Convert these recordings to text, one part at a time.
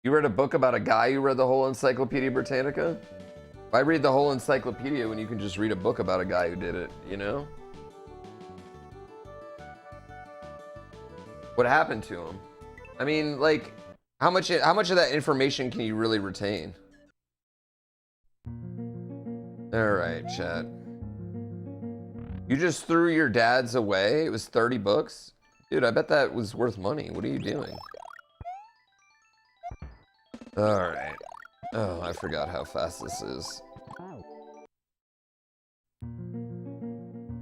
You read a book about a guy who read the whole Encyclopedia Britannica? Why read the whole encyclopedia when you can just read a book about a guy who did it, you know? What happened to him? I mean, like, how much of that information can you really retain? All right, chat. You just threw your dad's away? It was 30 books? Dude, I bet that was worth money. What are you doing? All right. Oh, I forgot how fast this is.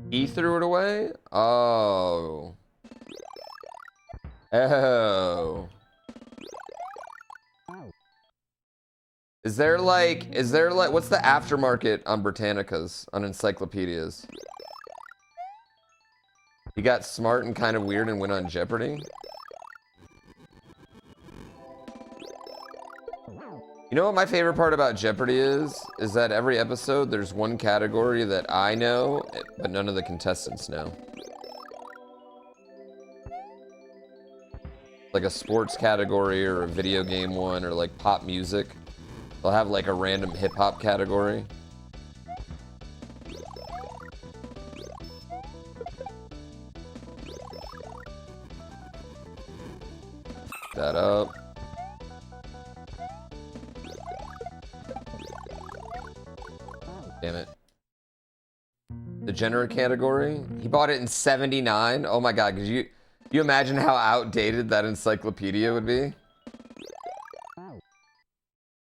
He threw it away? Oh. Oh. Is there like, what's the aftermarket on Britannicas, on encyclopedias? He got smart and kind of weird and went on Jeopardy? You know what my favorite part about Jeopardy is? Is that every episode there's one category that I know, but none of the contestants know. Like a sports category or a video game one or like pop music. They'll have like a random hip hop category. That up. Damn it. The genre category? He bought it in 79? Oh my god, could you imagine how outdated that encyclopedia would be?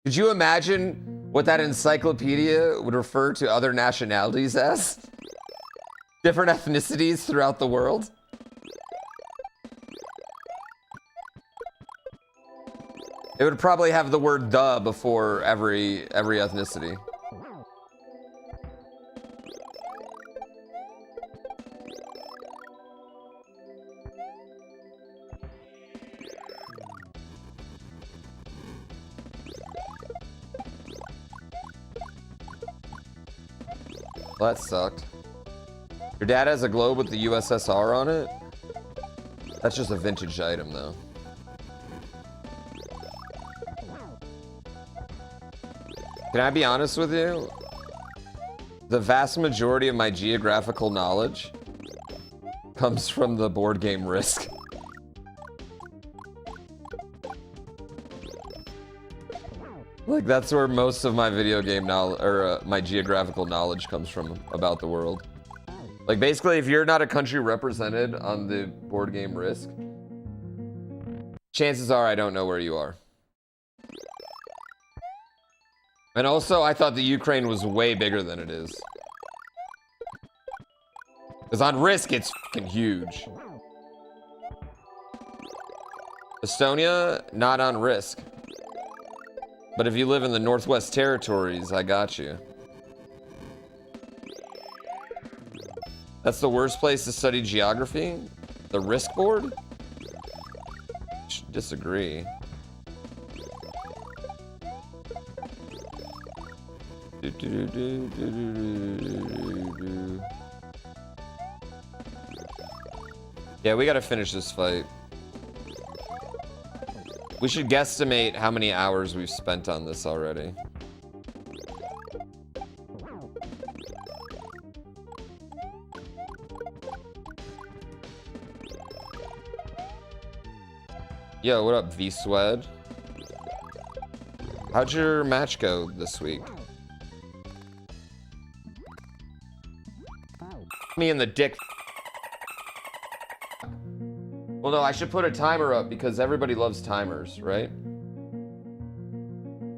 Could you imagine what that encyclopedia would refer to other nationalities as? Different ethnicities throughout the world? It would probably have the word "the" before every ethnicity. Well, that sucked. Your dad has a globe with the USSR on it? That's just a vintage item, though. Can I be honest with you? The vast majority of my geographical knowledge comes from the board game Risk. Like, that's where most of my video game knowledge, or my geographical knowledge comes from about the world. Like, basically, if you're not a country represented on the board game Risk, chances are I don't know where you are. And also, I thought the Ukraine was way bigger than it is. Because on Risk, it's fucking huge. Estonia, not on Risk. But if you live in the Northwest Territories, I got you. That's the worst place to study geography? The Risk board? Disagree. Yeah, we gotta finish this fight. We should guesstimate how many hours we've spent on this already. Yo, what up, V-Swed? How'd your match go this week? Me in the dick. Well, no, I should put a timer up because everybody loves timers, right?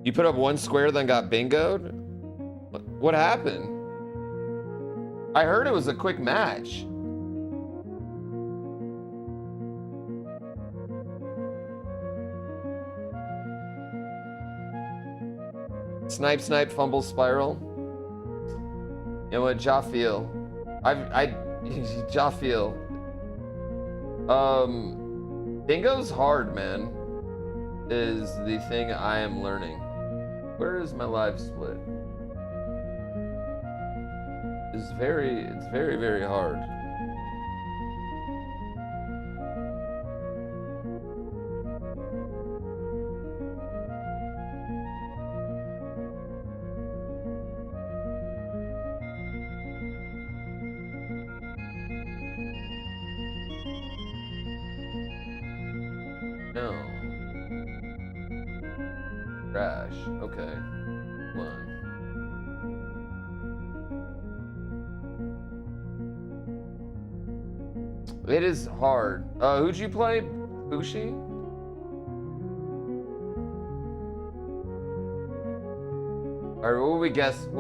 You put up one square, then got bingoed? What happened? I heard it was a quick match. Snipe, snipe, fumble, spiral. You know what, Ja feel. Ja feel. Bingo's hard, man. Is the thing I am learning. Where is my live split? It's very, very hard. No. Crash. Okay. One. It is hard. Who'd you play? Bushi? Alright, what will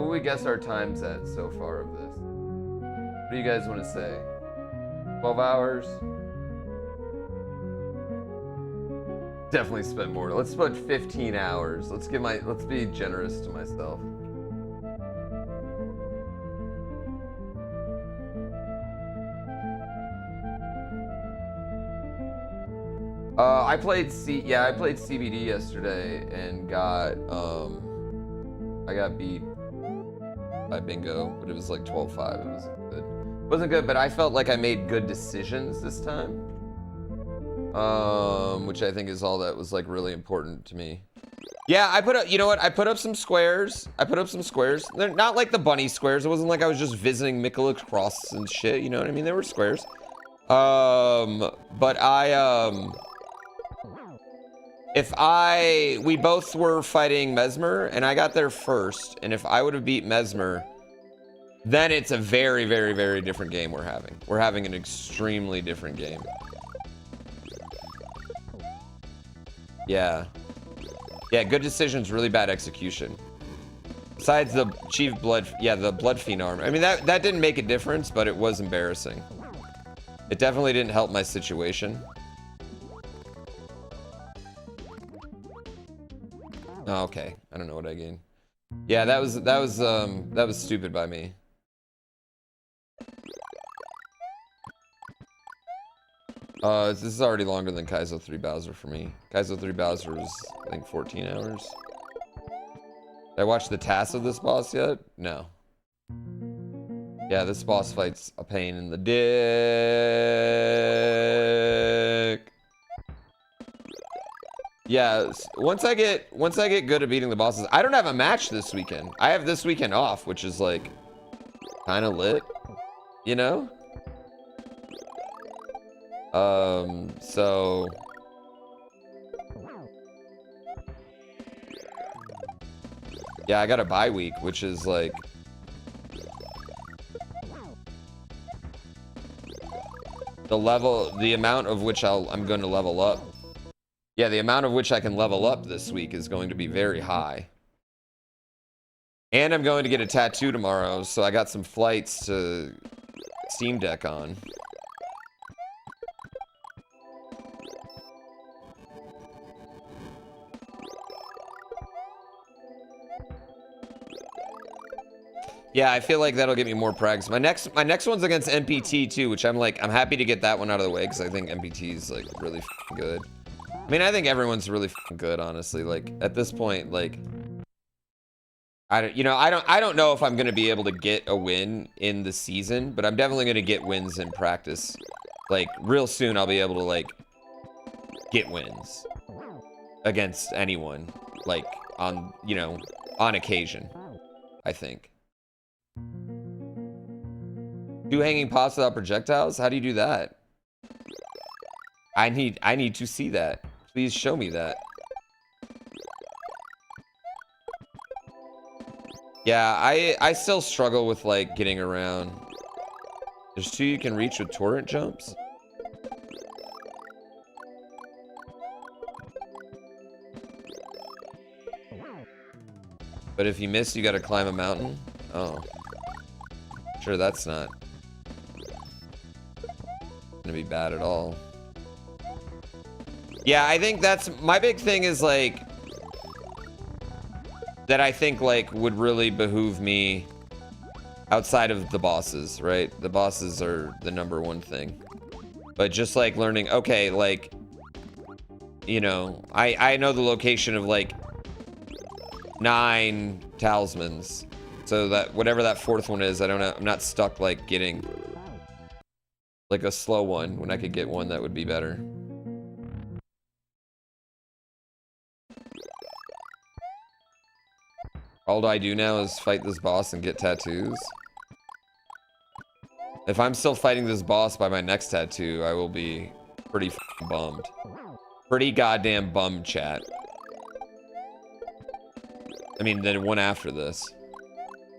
we guess our times at so far of this? What do you guys want to say? 12 hours? Definitely spent more. Let's put 15 hours. Let's be generous to myself. I played CBD yesterday and I got beat by bingo, but it was like 12-5. It wasn't good. It wasn't good, but I felt like I made good decisions this time. Which I think is all that was like really important to me. Yeah, I put up, you know what? I put up some squares. They're not like the bunny squares. It wasn't like I was just visiting Medusclops and shit, you know what I mean? They were squares. But we both were fighting Mesmer, and I got there first, and if I would have beat Mesmer, then it's a very, very, very different game we're having. We're having an extremely different game. Yeah. Yeah, good decisions, really bad execution. Besides the Chief Blood, yeah, the Blood Fiend armor. I mean, that didn't make a difference, but it was embarrassing. It definitely didn't help my situation. Oh, okay. I don't know what I gained. Yeah, that was stupid by me. This is already longer than Kaizo 3 Bowser for me. Kaizo 3 Bowser was, I think, 14 hours. Did I watch the tasks of this boss yet? No. Yeah, this boss fight's a pain in the dick. Yeah, once I get good at beating the bosses, I don't have a match this weekend. I have this weekend off, which is like kind of lit, you know? So yeah, I got a bye week, which is like the amount of which I'm going to level up. Yeah, the amount of which I can level up this week is going to be very high. And I'm going to get a tattoo tomorrow, so I got some flights to Steam Deck on. Yeah, I feel like that'll get me more prags. My next one's against NPT too, which I'm happy to get that one out of the way because I think NPT is like really good. I mean, I think everyone's really good, honestly. Like at this point, like I don't know if I'm gonna be able to get a win in the season, but I'm definitely gonna get wins in practice. Like real soon, I'll be able to like get wins against anyone, like on occasion. I think. 2 hanging pots without projectiles? How do you do that? I need to see that. Please show me that. Yeah, I still struggle with like getting around. There's 2 you can reach with torrent jumps. But if you miss, you gotta climb a mountain. Oh. Sure, that's not gonna be bad at all. Yeah, I think that's my big thing is like that I think like would really behoove me outside of the bosses, right? The bosses are the #1 thing. But just like learning, okay, like I know the location of like 9 talismans. So that whatever that 4th one is, I don't know. I'm not stuck like getting like a slow one when I could get one that would be better. All I do now is fight this boss and get tattoos. If I'm still fighting this boss by my next tattoo, I will be pretty bummed. Pretty goddamn bum chat. I mean, the one after this.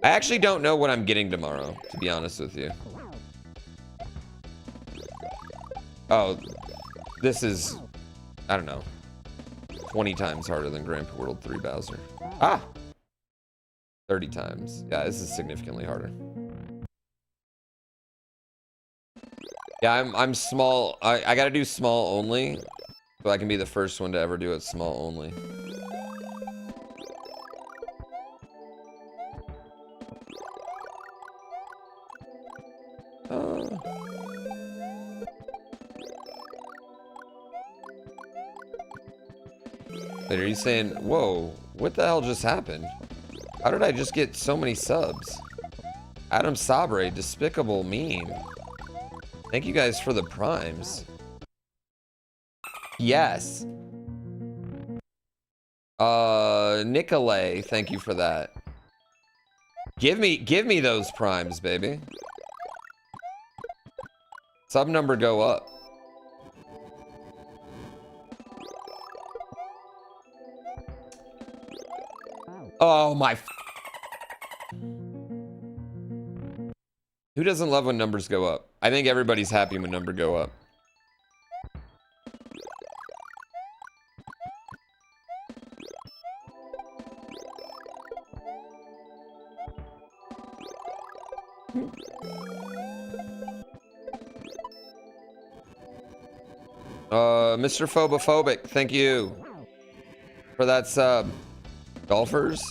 I actually don't know what I'm getting tomorrow, to be honest with you. Oh, this is, I don't know, 20 times harder than GrandPooBear World 3 Bowser. Ah! 30 times. Yeah, this is significantly harder. Yeah, I'm small. I gotta do small only, so I can be the first one to ever do it small only. Wait, are you saying, whoa, what the hell just happened? How did I just get so many subs? Adam Sabre, despicable meme. Thank you guys for the primes. Yes. Nicolay, thank you for that. Give me those primes, baby. Sub number go up. Oh my. Who doesn't love when numbers go up? I think everybody's happy when numbers go up. Mr. Phobophobic, thank you for that sub. Golfers?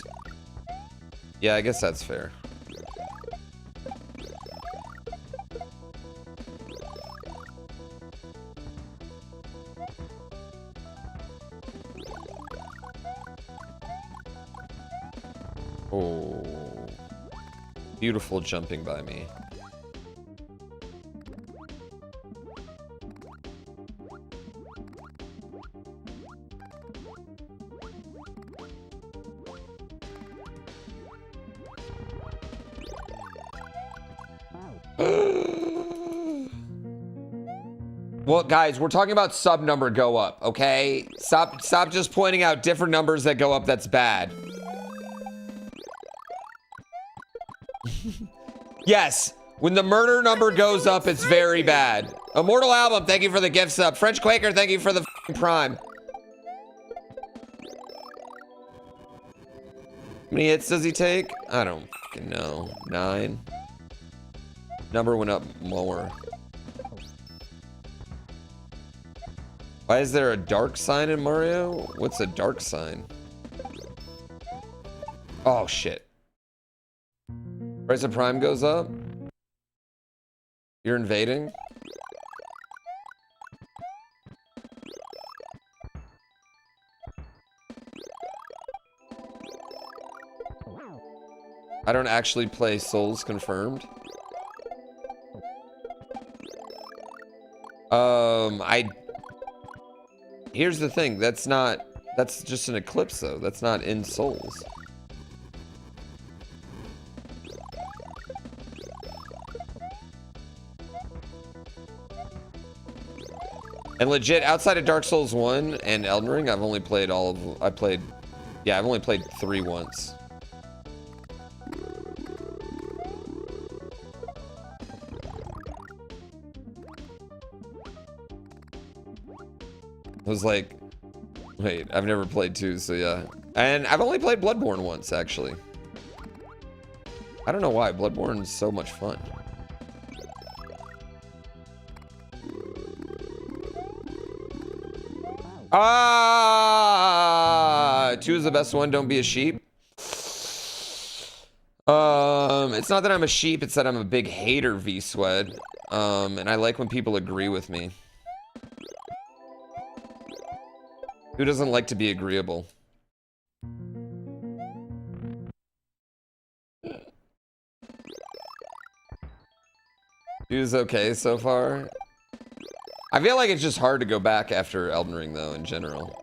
Yeah, I guess that's fair. Oh, beautiful jumping by me. Well, guys, we're talking about sub number go up, okay? Stop just pointing out different numbers that go up. That's bad. Yes, when the murder number goes up, it's very bad. Immortal Album, thank you for the gift sub. French Quaker, thank you for the prime. How many hits does he take? I don't fucking know. 9. Number went up more. Why is there a dark sign in Mario? What's a dark sign? Oh, shit. Price of Prime goes up? You're invading? I don't actually play Souls Confirmed. Here's the thing, that's just an Eclipse though. That's not in Souls. And legit, outside of Dark Souls 1 and Elden Ring, I've only played I've only played 3 once. I was like, wait, I've never played 2, so yeah. And I've only played Bloodborne once, actually. I don't know why, Bloodborne is so much fun. Ah, 2 is the best one, don't be a sheep. It's not that I'm a sheep, it's that I'm a big hater, V-Swed. And I like when people agree with me. Who doesn't like to be agreeable? Dude's okay so far. I feel like it's just hard to go back after Elden Ring though, in general.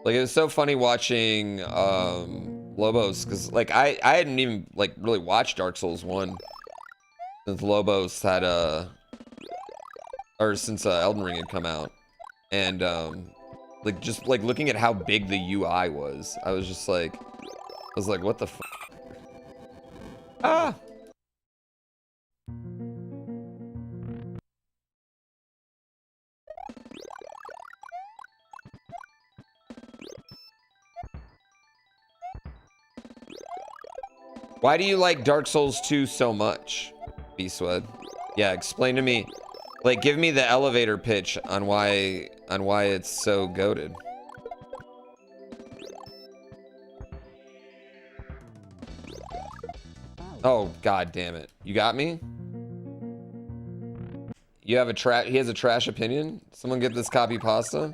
Like, it was so funny watching Lobos, because like I hadn't even like really watched Dark Souls 1 since Lobos had since Elden Ring had come out. And Like, just like looking at how big the UI was, I was like, what the f? Ah! Why do you like Dark Souls 2 so much, B-Swed? Yeah, explain to me. Like, give me the elevator pitch on why it's so goated. Oh, god damn it. You got me? You have he has a trash opinion? Someone get this copy pasta?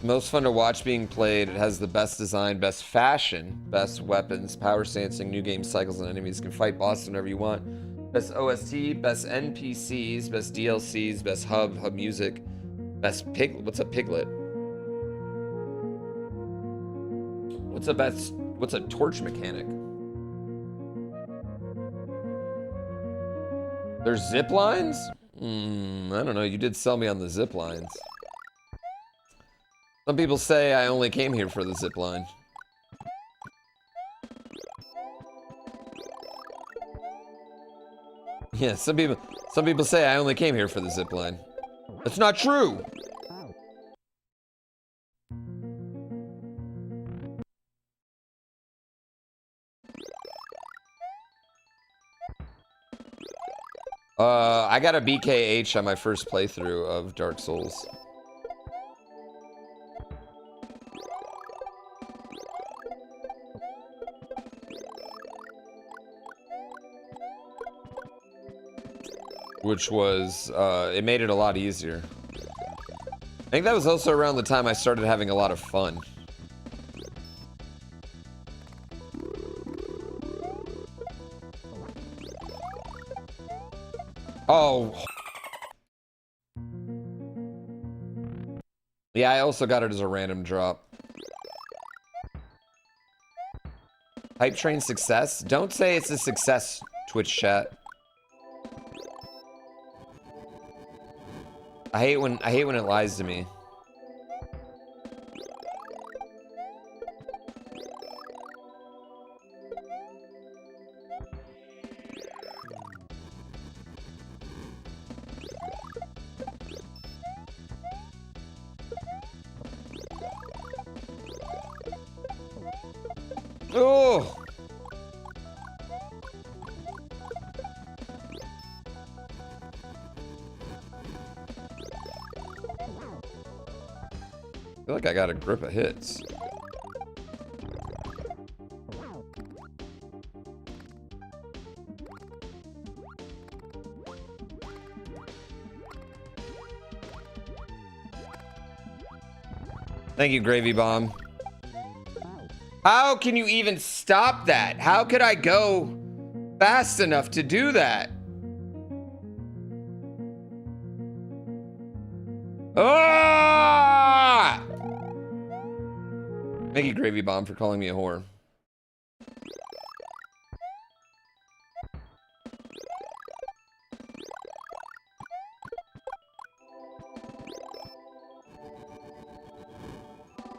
Most fun to watch being played. It has the best design, best fashion, best weapons, power stancing, new game cycles, and enemies can fight bosses whenever you want. Best OST, best NPCs, best DLCs, best hub music, best pig. What's a piglet? What's a torch mechanic? There's zip lines? I don't know. You did sell me on the zip lines. Some people say I only came here for the zip line. Yeah, some people say I only came here for the zip line. That's not true. I got a BKH on my first playthrough of Dark Souls. Which was, it made it a lot easier. I think that was also around the time I started having a lot of fun. Oh. Yeah, I also got it as a random drop. Hype train success? Don't say it's a success, Twitch chat. I hate when it lies to me. Oh! I feel like I got a grip of hits. Thank you, Gravy Bomb. How can you even stop that? How could I go fast enough to do that? Ah! Thank you, Gravy Bomb, for calling me a whore.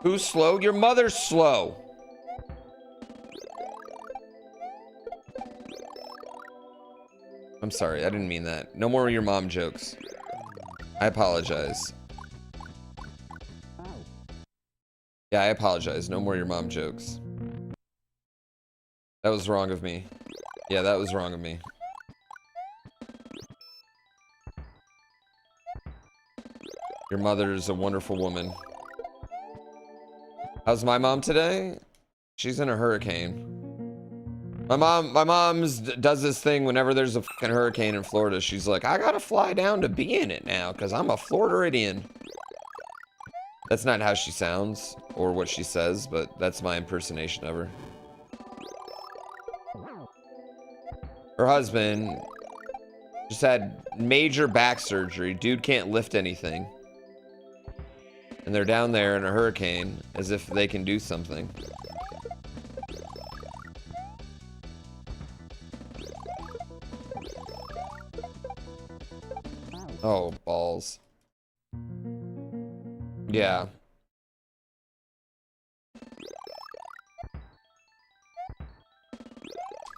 Who's slow? Your mother's slow. I'm sorry, I didn't mean that. No more of your mom jokes. I apologize. Yeah, I apologize. No more of your mom jokes. That was wrong of me. Yeah, that was wrong of me. Your mother is a wonderful woman. How's my mom today? She's in a hurricane. My mom does this thing whenever there's a fucking hurricane in Florida. She's like, I gotta fly down to be in it now because I'm a Floridian. That's not how she sounds or what she says, but that's my impersonation of her. Her husband, Just had major back surgery. Dude can't lift anything. And they're down there in a hurricane as if they can do something. Oh, balls. Yeah.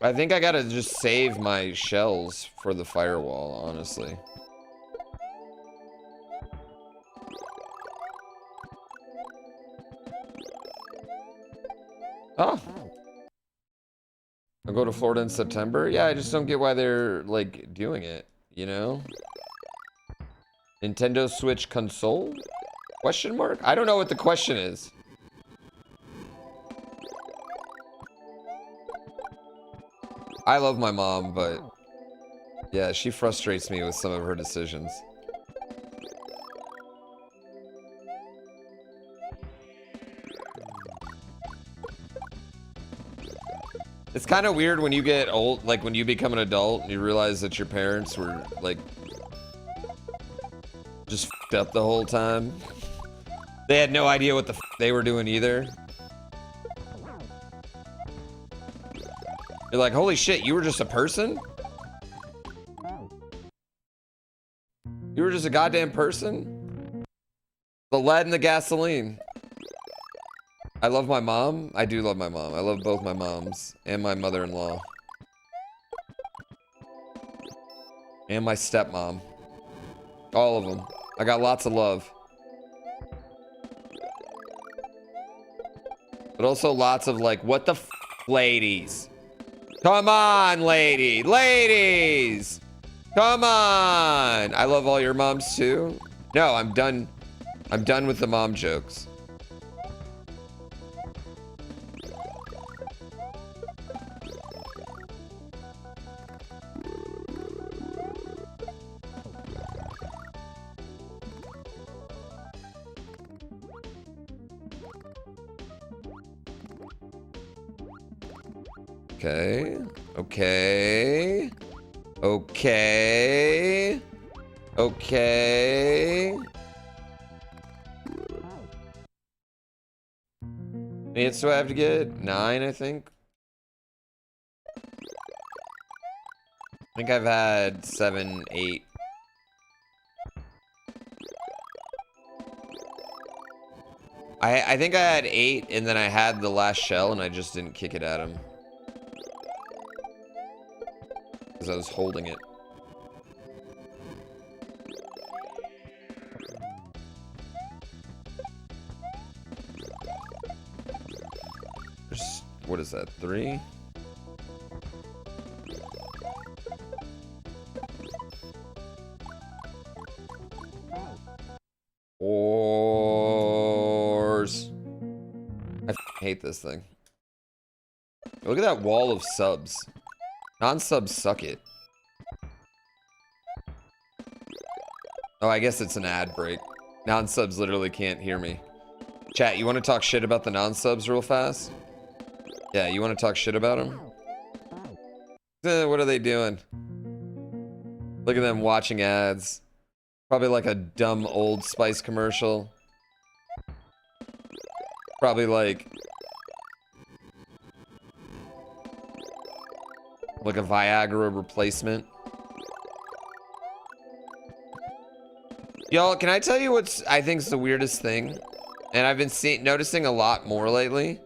I think I gotta just save my shells for the firewall, honestly. Oh. I'll go to Florida in September? Yeah, I just don't get why they're, like, doing it, you know? Nintendo Switch console? Question mark? I don't know what the question is. I love my mom, but yeah, she frustrates me with some of her decisions. It's kind of weird when you get old, like when you become an adult and you realize that your parents were like just f***ed up the whole time. They had no idea what the f they were doing either. You're like, holy shit, you were just a person? You were just a goddamn person? The lead and the gasoline. I love my mom. I do love my mom. I love both my moms and my mother-in-law. And my stepmom. All of them. I got lots of love. But also lots of like, what the f, ladies? Come on, lady. Ladies! Come on! I love all your moms too. No, I'm done. I'm done with the mom jokes. Okay. Okay. Okay. Okay. It's so I have to get 9, I think. I think I've had 7, 8. I think I had 8 and then I had the last shell and I just didn't kick it at him. Because I was holding it. What is that, 3? Horse. I hate this thing. Look at that wall of subs. Non-subs suck it. Oh, I guess it's an ad break. Non-subs literally can't hear me. Chat, you want to talk shit about the non-subs real fast? Yeah, you want to talk shit about them? What are they doing? Look at them watching ads. Probably like a dumb Old Spice commercial. Probably like a Viagra replacement. Y'all, can I tell you what's I think's the weirdest thing? And I've been noticing a lot more lately.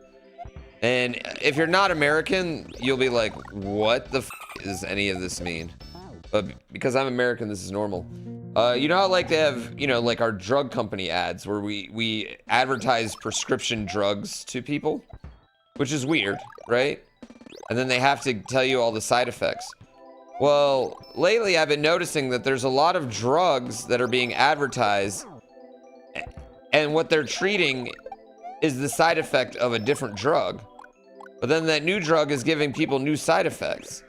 And if you're not American, you'll be like, what the f does any of this mean? But because I'm American, this is normal. You know how like they have, you know, like our drug company ads where we advertise prescription drugs to people? Which is weird, right? And then they have to tell you all the side effects. Well, lately I've been noticing that there's a lot of drugs that are being advertised and what they're treating is the side effect of a different drug. But then that new drug is giving people new side effects.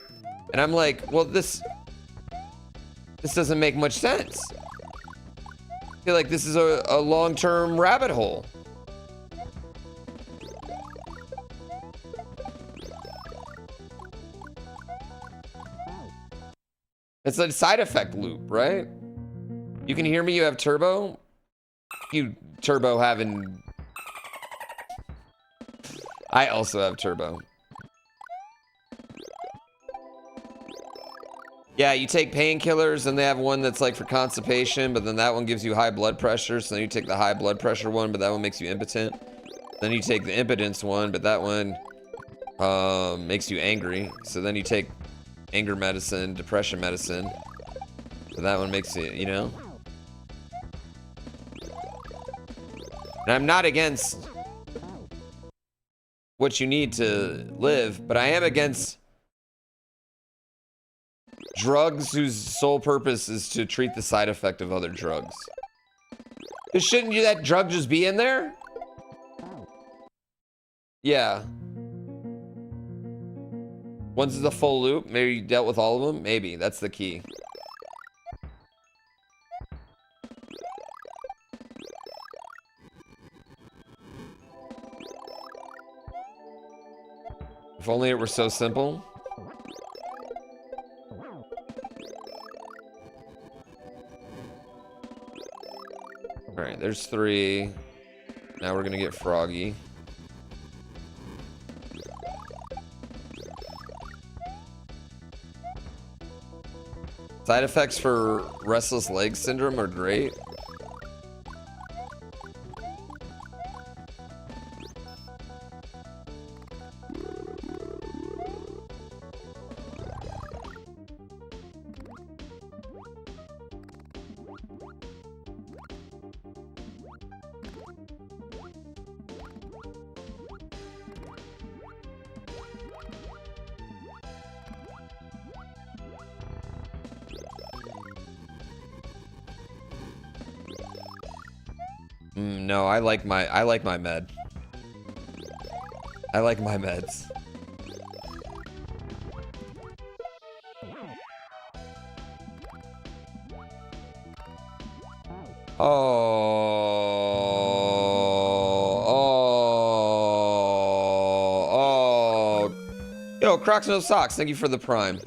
And I'm like, well, this doesn't make much sense. I feel like this is a long-term rabbit hole. It's a side effect loop, right? You can hear me, you have turbo? You turbo having... I also have turbo. Yeah, you take painkillers and they have one that's like for constipation, but then that one gives you high blood pressure. So then you take the high blood pressure one, but that one makes you impotent. Then you take the impotence one, but that one makes you angry. So then you take anger medicine, depression medicine. But that one makes you, you know? And I'm not against what you need to live, but I am against drugs whose sole purpose is to treat the side effect of other drugs. Shouldn't you that drug just be in there? Yeah. Once it's a full loop, maybe you dealt with all of them? Maybe, that's the key. If only it were so simple. All right, there's 3. Now we're gonna get Froggy. Side effects for restless leg syndrome are great. No, I like my med. I like my meds. Oh. Yo, Crocs No Socks, thank you for the prime.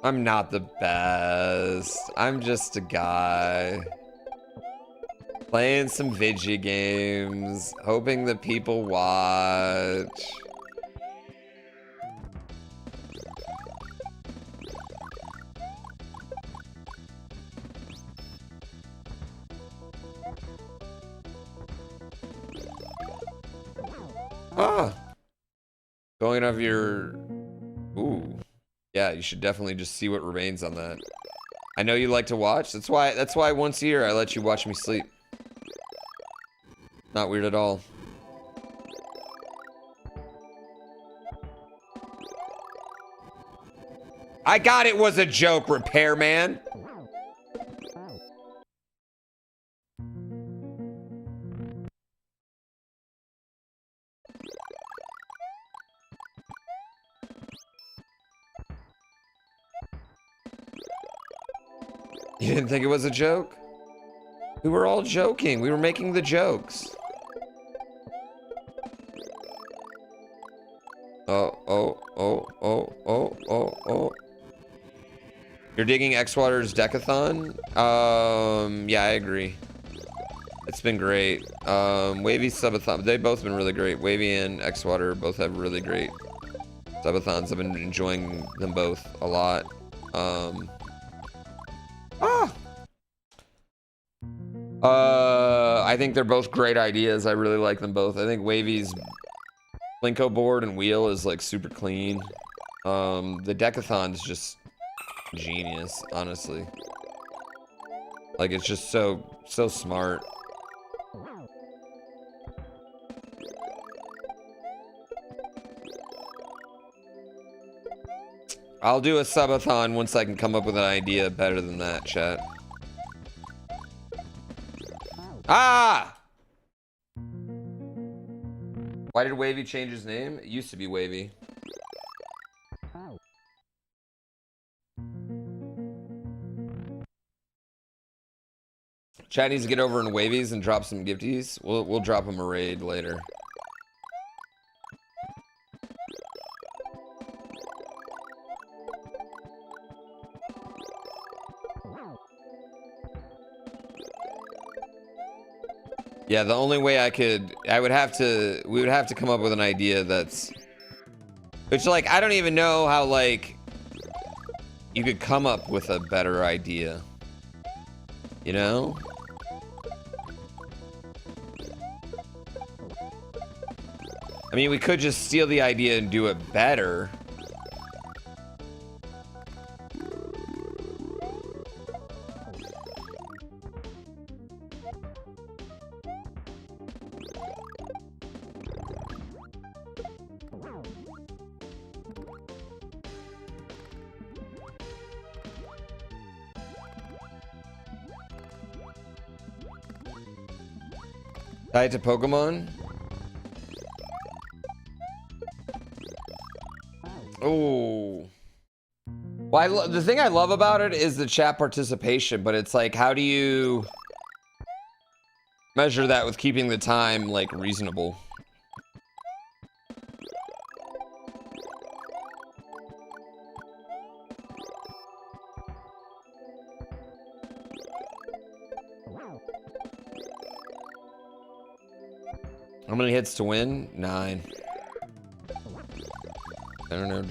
I'm not the best. I'm just a guy. Playing some video games, hoping that people watch. Ah. Going off your... Ooh. Yeah, you should definitely just see what remains on that. I know you like to watch. That's why once a year I let you watch me sleep. Not weird at all. I got it was a joke, repairman. You didn't think it was a joke? We were all joking. We were making the jokes. Oh. You're digging X-Water's Decathon? Yeah, I agree. It's been great. Wavy Subathon, they've both been really great. Wavy and X-Water both have really great Subathons. I've been enjoying them both a lot. I think they're both great ideas. I really like them both. I think Wavy's Plinko board and wheel is like super clean. The Decathon's just genius, honestly. Like it's just so smart. I'll do a subathon once I can come up with an idea better than that, chat. Ah! Why did Wavy change his name? It used to be Wavy. Chat needs to get over in Wavies and drop some gifties. We'll drop him a raid later. Yeah, the only way we would have to come up with an idea that's, which like, I don't even know how like, you could come up with a better idea, you know? I mean, we could just steal the idea and do it better. Tied to Pokemon? Oh. Well, the thing I love about it is the chat participation, but it's like, how do you measure that with keeping the time, like, reasonable? How many hits to win? 9. I don't know.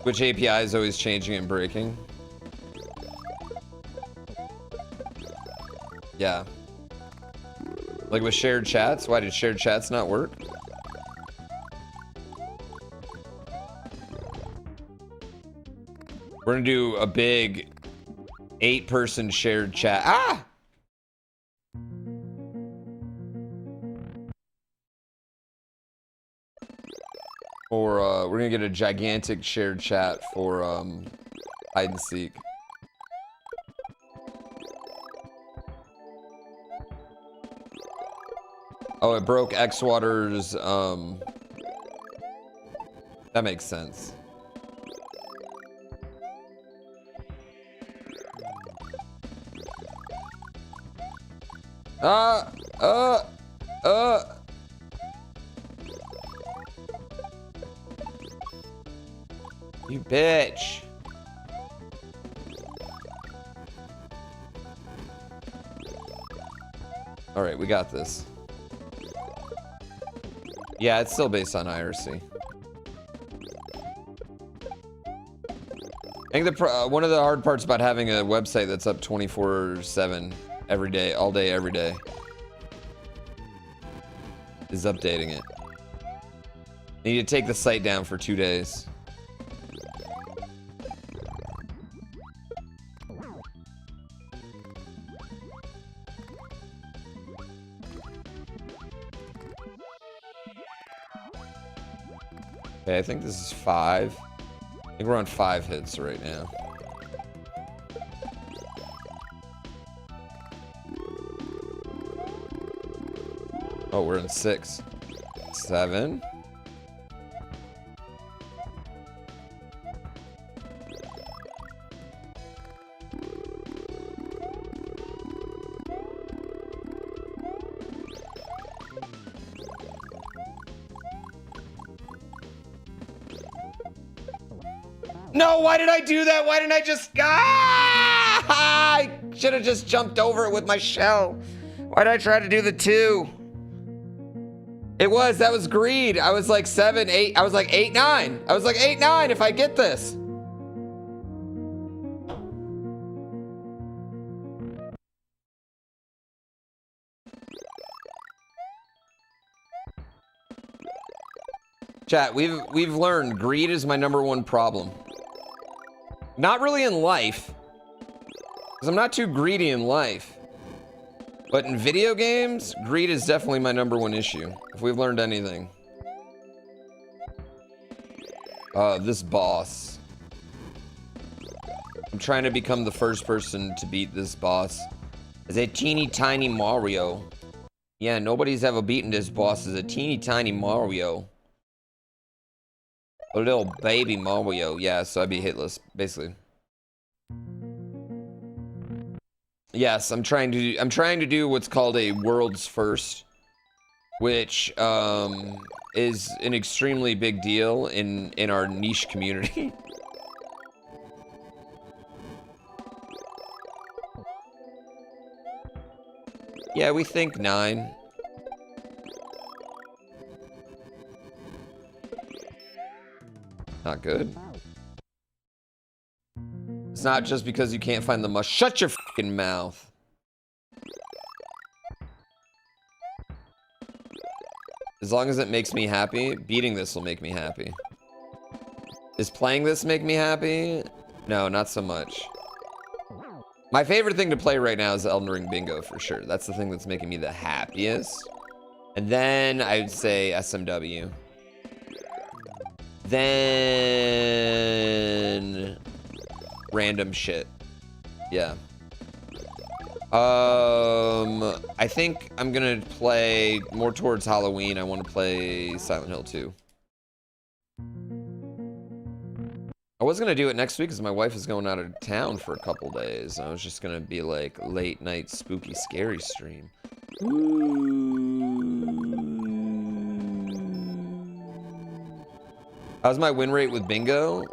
Which API is always changing and breaking? Yeah. Like with shared chats? Why did shared chats not work? We're gonna do a big 8-person shared chat. Ah! Or we're gonna get a gigantic shared chat for hide and seek. Oh, it broke Xwater's that makes sense. You bitch. All right, we got this. Yeah, it's still based on IRC. I think one of the hard parts about having a website that's up 24/7 every day, all day, every day, is updating it. I need to take the site down for 2 days. Okay, I think this is 5. I think we're on 5 hits right now. Oh, we're in 6. 7. No, why did I do that? Why didn't I just... Ah! I should have just jumped over it with my shell. Why did I try to do the 2? That was greed. I was like 7, 8. I was like 8, 9. I was like 8, 9 if I get this. Chat, we've learned greed is my #1 problem. Not really in life, because I'm not too greedy in life. But in video games, greed is definitely my #1 issue, if we've learned anything. This boss. I'm trying to become the first person to beat this boss as a teeny tiny Mario. Yeah, nobody's ever beaten this boss as a teeny tiny Mario. A little baby Mario. Yeah, so I'd be hitless, basically. Yes, I'm trying to do what's called a world's first, which is an extremely big deal in our niche community. Yeah, we think 9. Not good. It's not just because you can't find the mush. Shut your fucking mouth. As long as it makes me happy, beating this will make me happy. Is playing this make me happy? No, not so much. My favorite thing to play right now is Elden Ring Bingo for sure. That's the thing that's making me the happiest. And then I would say SMW. Then random shit. Yeah. I think I'm gonna play more towards Halloween. I want to play Silent Hill 2. I was gonna do it next week because my wife is going out of town for a couple days. I was just gonna be like late night spooky scary stream. How's my win rate with bingo?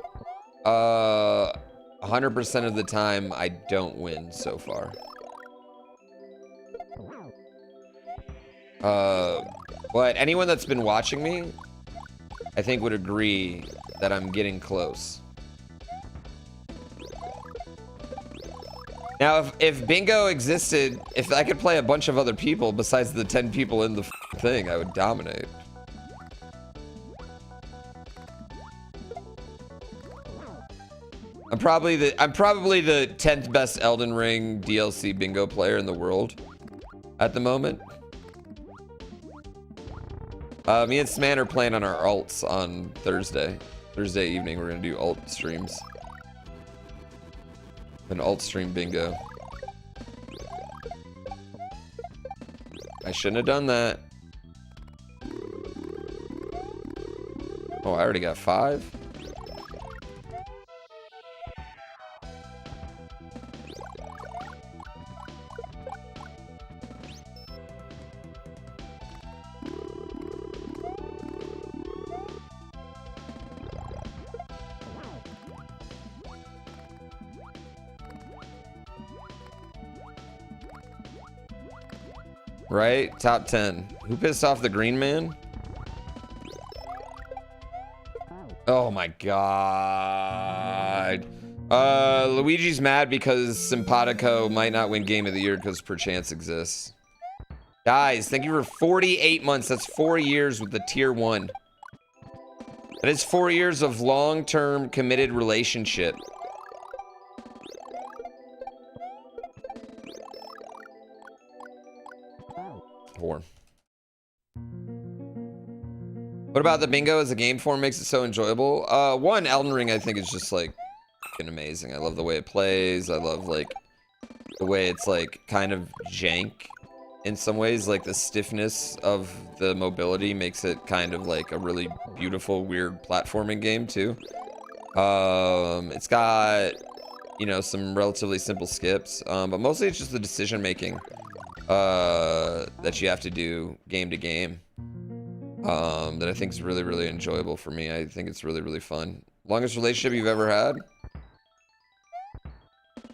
100% of the time I don't win so far. But anyone that's been watching me, I think would agree that I'm getting close. Now, if bingo existed, if I could play a bunch of other people besides the 10 people in the thing, I would dominate. I'm probably the 10th best Elden Ring DLC bingo player in the world at the moment. Me and Sman are playing on our alts on Thursday evening. We're gonna do alt streams. An alt stream bingo. I shouldn't have done that. Oh, I already got 5. Right? Top 10. Who pissed off the green man? Oh my god. Luigi's mad because Simpatico might not win Game of the Year because Perchance exists. Guys, thank you for 48 months. That's 4 years with the tier 1. That is 4 years of long-term committed relationship. What about the bingo as a game form makes it so enjoyable? One, Elden Ring I think is just like fucking amazing. I love the way it plays. I love like the way it's like kind of jank in some ways. Like the stiffness of the mobility makes it kind of like a really beautiful, weird platforming game too. It's got, you know, some relatively simple skips, but mostly it's just the decision making that you have to do game to game. That I think is really, really enjoyable for me. I think it's really, really fun. Longest relationship you've ever had?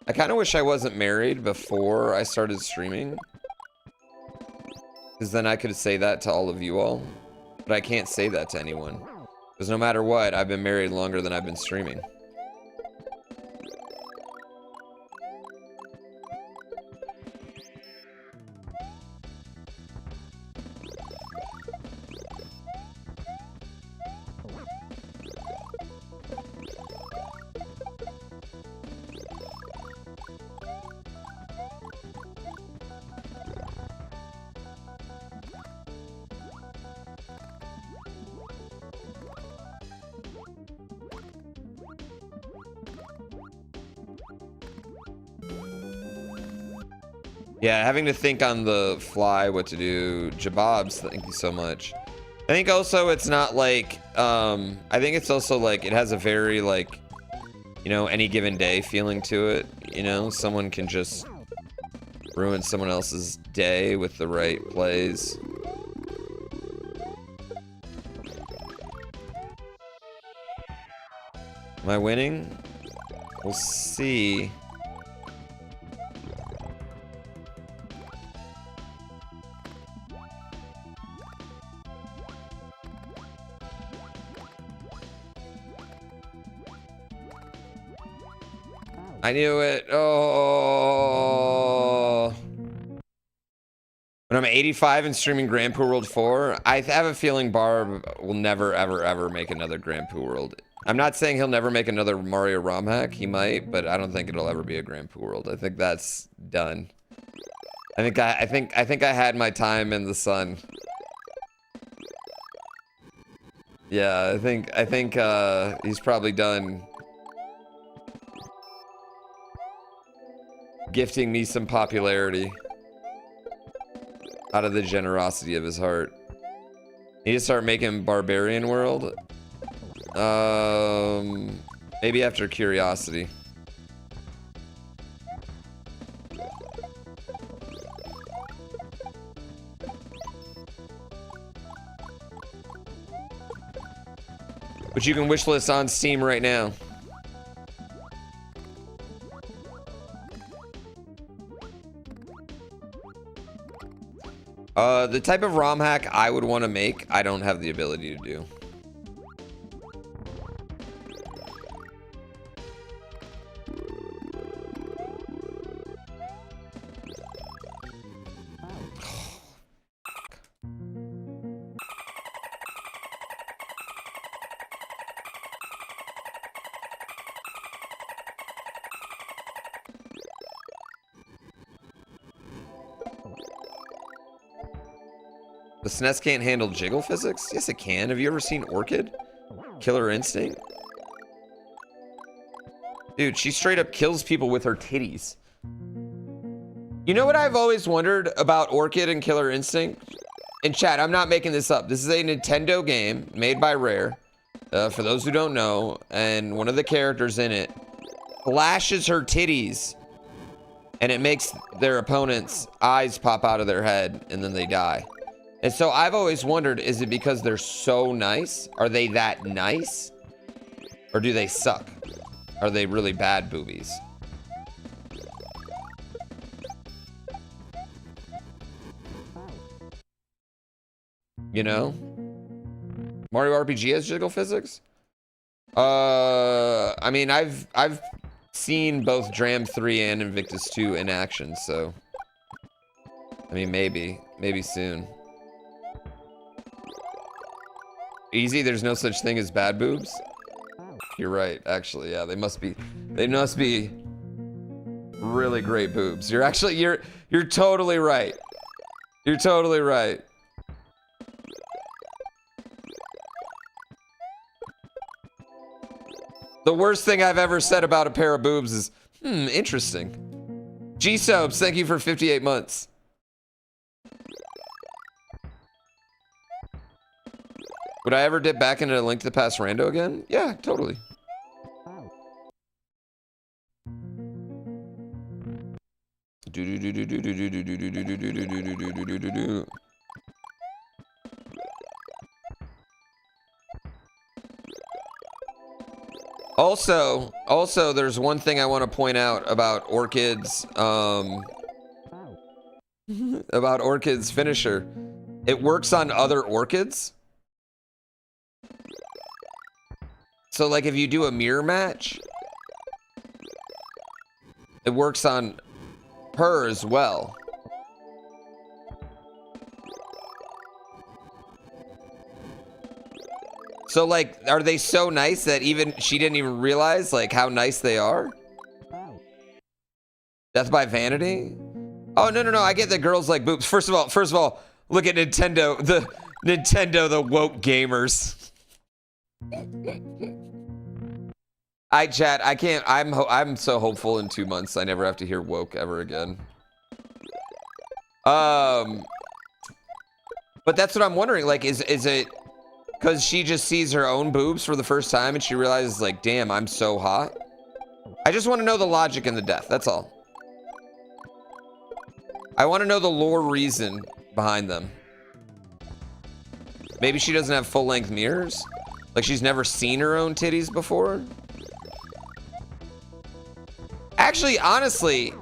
I kind of wish I wasn't married before I started streaming, because then I could say that to all of you all, but I can't say that to anyone, because no matter what, I've been married longer than I've been streaming. Yeah, having to think on the fly what to do. Jabobs, thank you so much. I think also it's not like, I think it's also like, it has a very like, you know, any given day feeling to it. You know, someone can just ruin someone else's day with the right plays. Am I winning? We'll see. I knew it. Oh. When I'm 85 and streaming GrandPoo World 4, I have a feeling Barb will never, ever, ever make another GrandPoo World. I'm not saying he'll never make another Mario ROM hack. He might, but I don't think it'll ever be a GrandPoo World. I think that's done. I think I had my time in the sun. Yeah, I think he's probably done gifting me some popularity out of the generosity of his heart. Need to start making Barbarian World. Maybe after Curiosity. Which you can wishlist on Steam right now. The type of ROM hack I would want to make, I don't have the ability to do. The SNES can't handle jiggle physics? Yes, it can. Have you ever seen Orchid? Killer Instinct? Dude, she straight up kills people with her titties. You know what I've always wondered about Orchid and Killer Instinct? And chat, I'm not making this up. This is a Nintendo game made by Rare. For those who don't know, and one of the characters in it flashes her titties, and it makes their opponent's eyes pop out of their head, and then they die. And so I've always wondered, is it because they're so nice? Are they that nice? Or do they suck? Are they really bad boobies? You know? Mario RPG has jiggle physics? I mean, I've seen both Dram 3 and Invictus 2 in action, so I mean, maybe soon. Easy, there's no such thing as bad boobs. You're right, actually, yeah, they must be really great boobs. You're totally right. You're totally right. The worst thing I've ever said about a pair of boobs is, interesting. G-Soaps, thank you for 58 months. Would I ever dip back into a Link to the Past rando again? Yeah, totally. Also, there's one thing I want to point out about Orchid's, about Orchid's finisher. It works on other orchids. So, like, if you do a mirror match, it works on her as well. So, like, are they so nice that even she didn't even realize, like, how nice they are? Death by Vanity? Oh, no, I get that girls like boobs. First of all, look at Nintendo, the woke gamers. Chat, I can't, I'm so hopeful in 2 months I never have to hear woke ever again. But that's what I'm wondering, like, is it because she just sees her own boobs for the first time and she realizes, like, damn, I'm so hot? I just want to know the logic in the death, that's all. I want to know the lore reason behind them. Maybe she doesn't have full-length mirrors? Like, she's never seen her own titties before? Actually, honestly,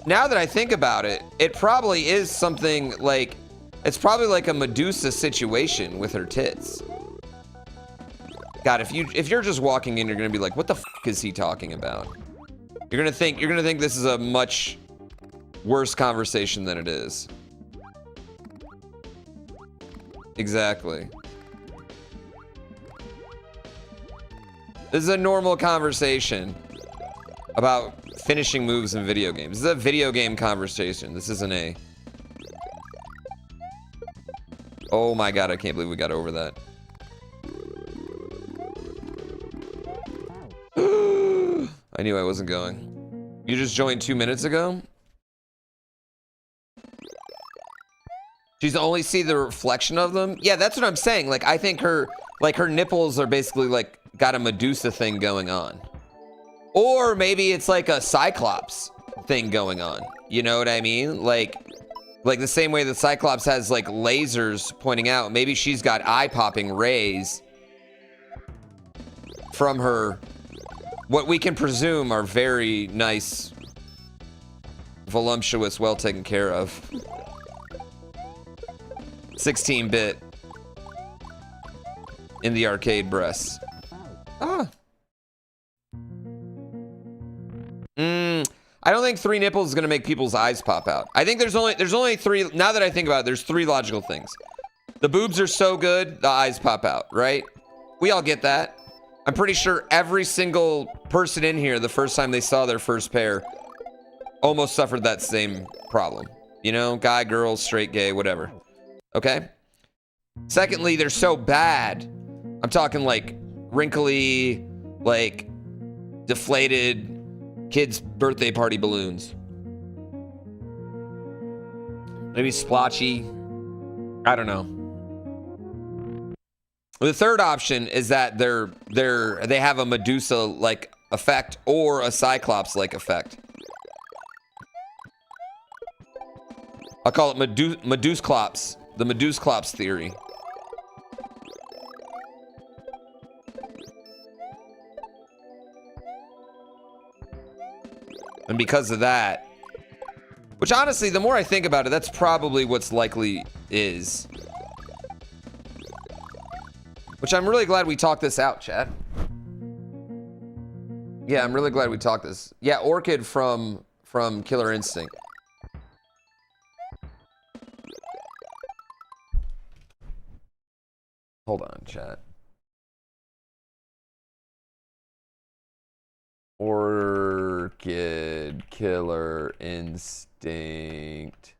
now that I think about it, it probably is something like, it's probably like a Medusa situation with her tits. God, if you're just walking in, you're gonna be like, what the f is he talking about? You're gonna think this is a much worse conversation than it is. Exactly. This is a normal conversation about finishing moves in video games. This is a video game conversation. This isn't a... Oh my god, I can't believe we got over that. I knew I wasn't going. You just joined 2 minutes ago? She's only see the reflection of them? Yeah, that's what I'm saying. Like, I think her nipples are basically like got a Medusa thing going on. Or maybe it's like a Cyclops thing going on. You know what I mean? Like the same way the Cyclops has like lasers pointing out. Maybe she's got eye-popping rays from her, what we can presume are very nice, voluptuous, well taken care of 16-bit in the arcade breasts. Ah. I don't think 3 nipples is gonna make people's eyes pop out. I think there's only 3. Now that I think about it, there's 3 logical things. The boobs are so good, the eyes pop out, right? We all get that. I'm pretty sure every single person in here, the first time they saw their first pair, almost suffered that same problem. You know, guy, girl, straight, gay, whatever. Okay? Secondly, they're so bad. I'm talking like wrinkly, like deflated kids' birthday party balloons. Maybe splotchy. I don't know. The third option is that they have a Medusa-like effect or a Cyclops-like effect. I'll call it Medusclops. The Medusclops theory. And because of that, which honestly, the more I think about it, that's probably what's likely is. Which I'm really glad we talked this out, chat. Yeah, I'm really glad we talked this. Yeah, Orchid from Killer Instinct. Hold on, chat. Orchid, Killer Instinct,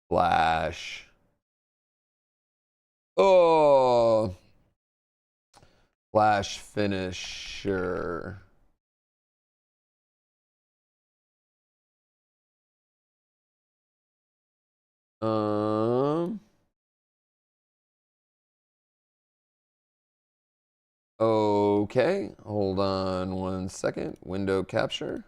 Flash. Oh, Flash finisher. Okay, hold on 1 second. Window capture.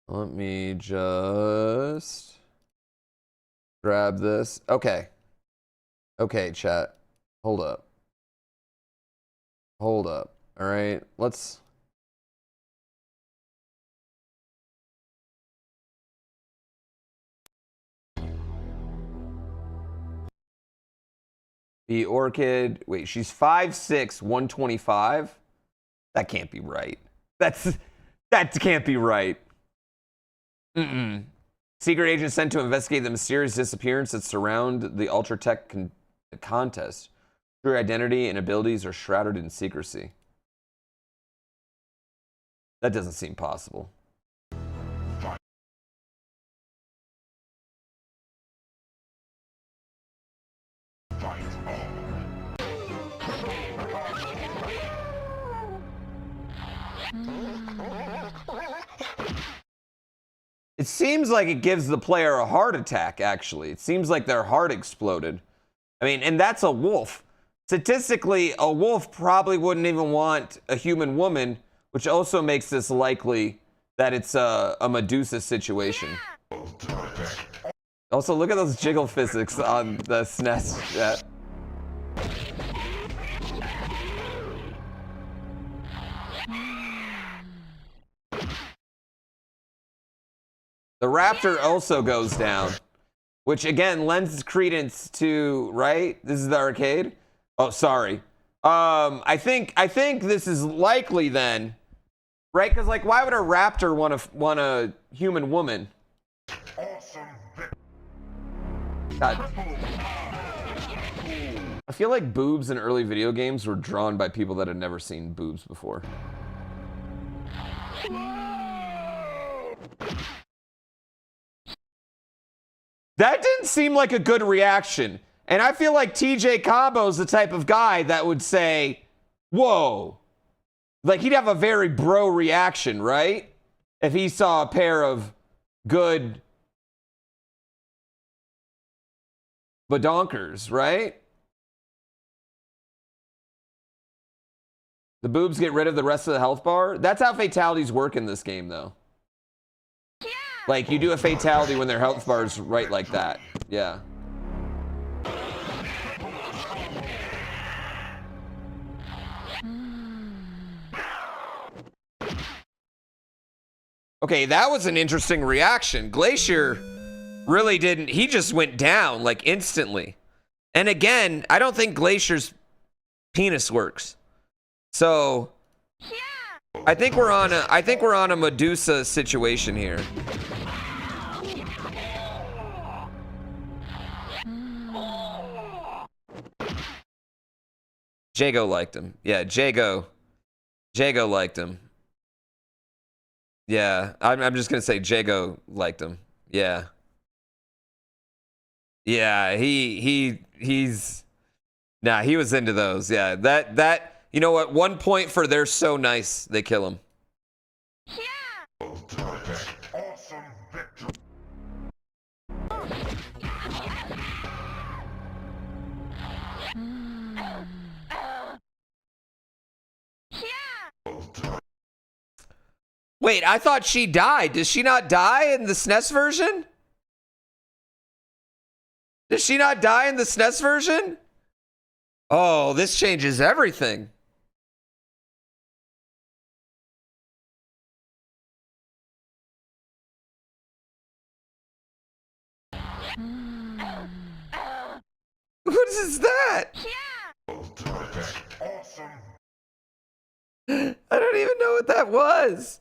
Let me just grab this. Okay. Okay, chat. Hold up. Hold up. All right, let's... B.Orchid. Wait, she's 5'6", 125? That can't be right. That can't be right. Secret agents sent to investigate the mysterious disappearance that surround the Ultra Tech contest. True identity and abilities are shrouded in secrecy. That doesn't seem possible. It seems like it gives the player a heart attack, actually. It seems like their heart exploded. I mean, and that's a wolf. Statistically, a wolf probably wouldn't even want a human woman, which also makes this likely that it's a Medusa situation. Also, look at those jiggle physics on the SNES chat. The raptor also goes down. which again lends credence to, right? This is the arcade. Oh, sorry. I think this is likely then, right? Because like, why would a raptor want a human woman? God. I feel like boobs in early video games were drawn by people that had never seen boobs before. That didn't seem like a good reaction. And I feel like TJ Combo's the type of guy that would say, whoa. Like, he'd have a very bro reaction, right? If he saw a pair of good badonkers, right? The boobs get rid of the rest of the health bar. That's how fatalities work in this game, though. Yeah. Like, you do a fatality when their health bar is right like that. Yeah. Okay, that was an interesting reaction. Glacier really didn't... He just went down, like, instantly. And again, I don't think Glacier's penis works. So, I think we're on a Medusa situation here. Jago liked him. Yeah, Jago liked him. Yeah, I'm just gonna say Jago liked him. Yeah. Yeah, he's nah, he was into those. Yeah, that you know what? 1 point for they're so nice they kill him. Yeah. Awesome victory. Wait, I thought she died. Does she not die in the SNES version? Does she not die in the SNES version? Oh, this changes everything. What is that? Awesome. I don't even know what that was.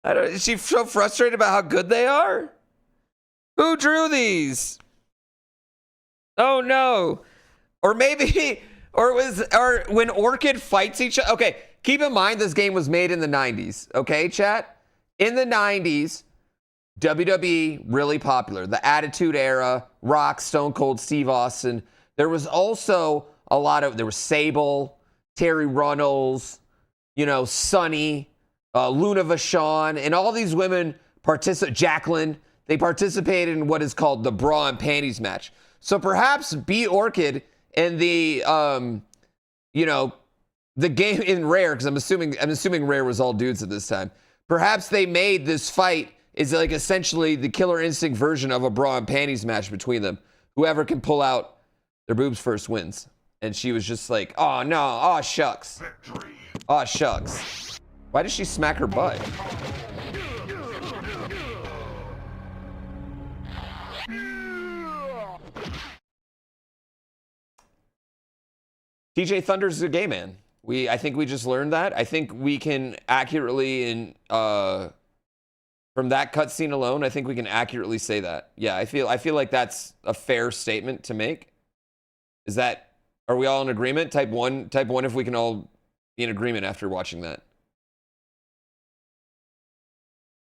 Is she so frustrated about how good they are? Who drew these? Oh no. Or maybe, or when Orchid fights each other. Okay, keep in mind this game was made in the 90s. Okay, chat? In the 90s, WWE, really popular. The Attitude Era, Rock, Stone Cold, Steve Austin. There was also a lot of, there was Sable, Terry Runnels, you know, Sunny, Luna Vachon, and all these women Jacqueline, they participated in what is called the bra and panties match. So perhaps B.Orchid and the, you know, the game in Rare, because I'm assuming Rare was all dudes at this time. Perhaps they made this fight is like essentially the Killer Instinct version of a bra and panties match between them. Whoever can pull out their boobs first wins. And she was just like, oh no, oh shucks. Victory. Oh shucks. Why did she smack her butt? TJ Thunder's a gay man. I think we just learned that. I think we can accurately from that cutscene alone, I think we can accurately say that. Yeah, I feel like that's a fair statement to make. Are we all in agreement? Type one if we can all be in agreement after watching that.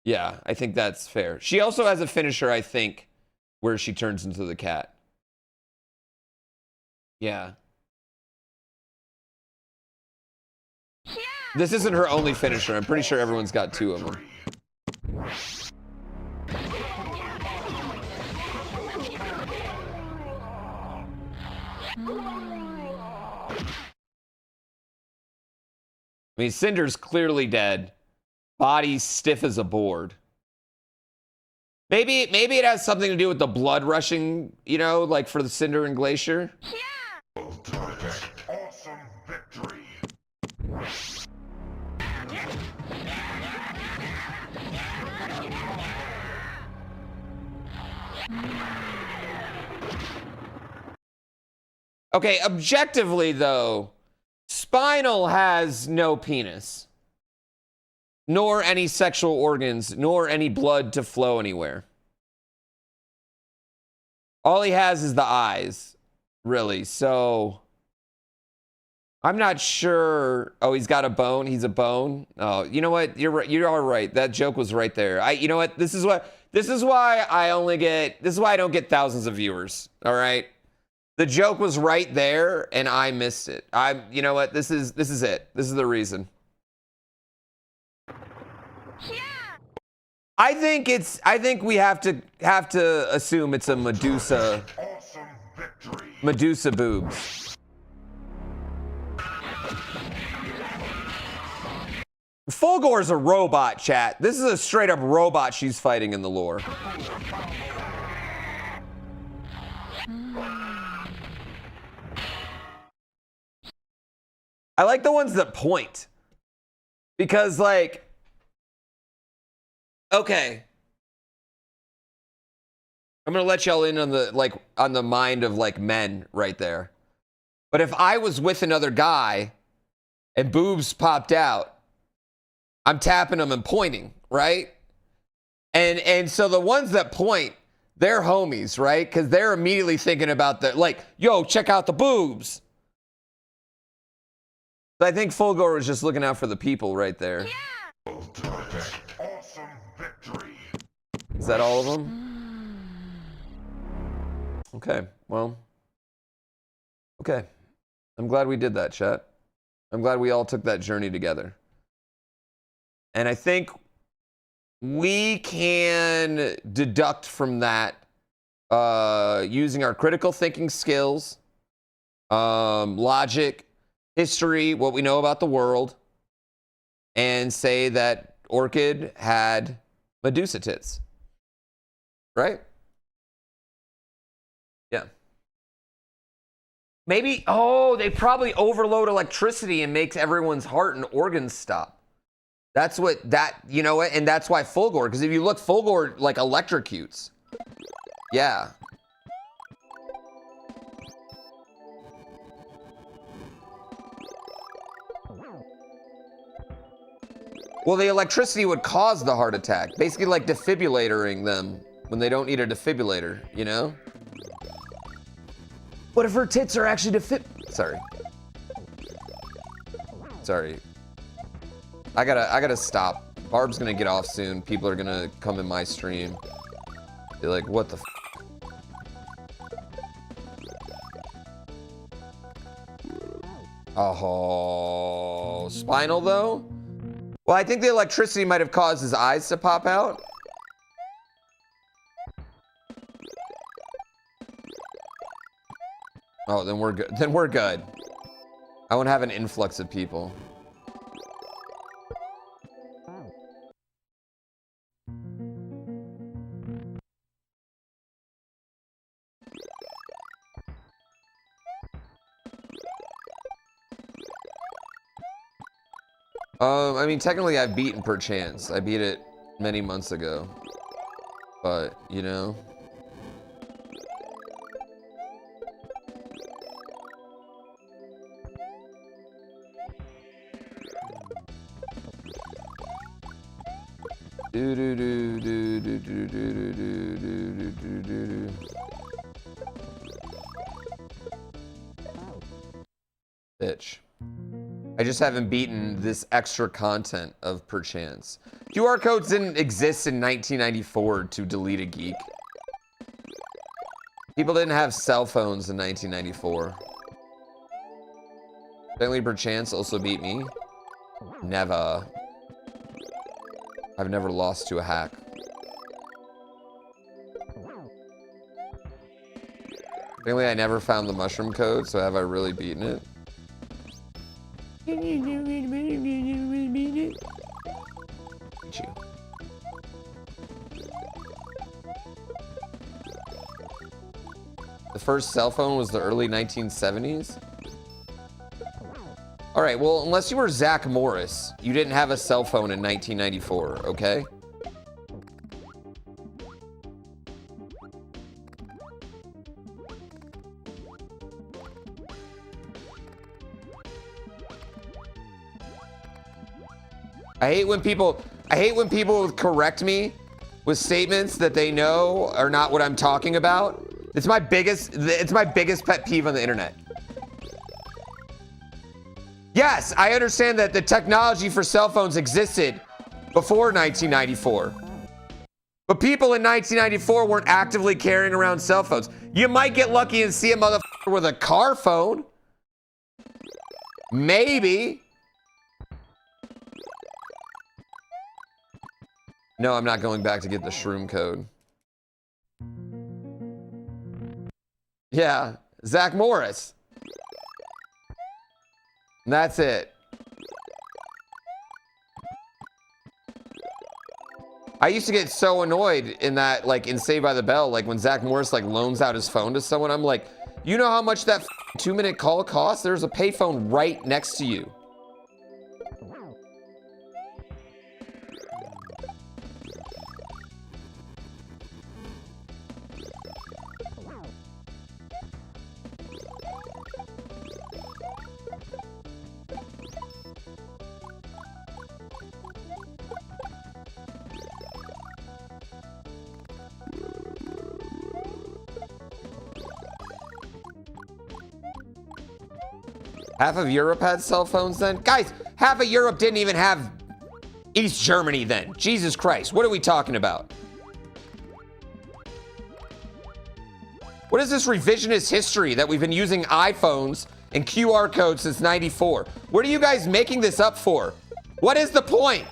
Yeah, I think that's fair. She also has a finisher, I think, where she turns into the cat. Yeah. This isn't her only finisher. I'm pretty sure everyone's got two of them. I mean, Cinder's clearly dead. Body stiff as a board. Maybe it has something to do with the blood rushing, you know, like for the Cinder and Glacier. Yeah. Awesome victory. Okay, objectively, though, Spinal has no penis, nor any sexual organs, nor any blood to flow anywhere. All he has is the eyes, really. So I'm not sure. Oh, he's got a bone. He's a bone. Oh, you know what? You're right. You are right. That joke was right there. You know what? This is why I don't get thousands of viewers. All right. The joke was right there, and I missed it. You know what? This is it. This is the reason. Yeah. I think we have to assume it's a Medusa. Awesome victory. Medusa boobs. Fulgor's a robot, chat. This is a straight up robot she's fighting in the lore. I like the ones that point. Because, like, okay. I'm gonna let y'all in on the mind of, like, men right there. But if I was with another guy and boobs popped out, I'm tapping them and pointing, right? And so the ones that point, they're homies, right? Because they're immediately thinking about the, like, yo, check out the boobs. I think Fulgor was just looking out for the people right there. Yeah. Awesome victory. Is that all of them? Okay, well. Okay. I'm glad we did that, chat. I'm glad we all took that journey together. And I think we can deduct from that using our critical thinking skills, logic, history, what we know about the world, and say that Orchid had Medusa tits. Right? Yeah. Maybe, oh, they probably overload electricity and makes everyone's heart and organs stop. That's what you know what? And that's why Fulgor, because if you look, Fulgor, like, electrocutes. Yeah. Well, the electricity would cause the heart attack. Basically like defibrillatoring them when they don't need a defibrillator, you know? What if her tits are actually Sorry. I gotta stop. Barb's gonna get off soon. People are gonna come in my stream. Be like, what the f? Oh, Spinal though? Well, I think the electricity might have caused his eyes to pop out. Oh, then we're good. Then we're good. I won't have an influx of people. I mean, technically I've beaten Perchance. I beat it many months ago. But, you know. Bitch. I just haven't beaten this extra content of Perchance. QR codes didn't exist in 1994 to delete a geek. People didn't have cell phones in 1994. Apparently Perchance also beat me. Never. I've never lost to a hack. Apparently I never found the mushroom code, so have I really beaten it? The first cell phone was the early 1970s? All right, well, unless you were Zach Morris, you didn't have a cell phone in 1994, okay? I hate when people correct me with statements that they know are not what I'm talking about. It's my biggest pet peeve on the internet. Yes, I understand that the technology for cell phones existed before 1994. But people in 1994 weren't actively carrying around cell phones. You might get lucky and see a motherfucker with a car phone. Maybe. No, I'm not going back to get the shroom code. Yeah, Zach Morris. And that's it. I used to get so annoyed in that, like in Saved by the Bell, like when Zach Morris like loans out his phone to someone, I'm like, you know how much that 2-minute call costs? There's a payphone right next to you. Half of Europe had cell phones then? Guys, half of Europe didn't even have East Germany then. Jesus Christ, what are we talking about? What is this revisionist history that we've been using iPhones and QR codes since '94? What are you guys making this up for? What is the point?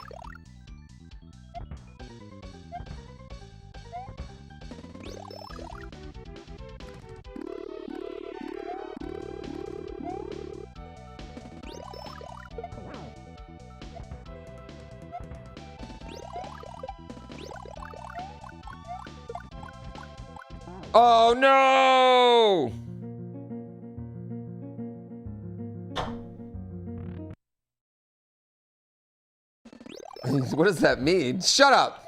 Oh no! What does that mean? Shut up!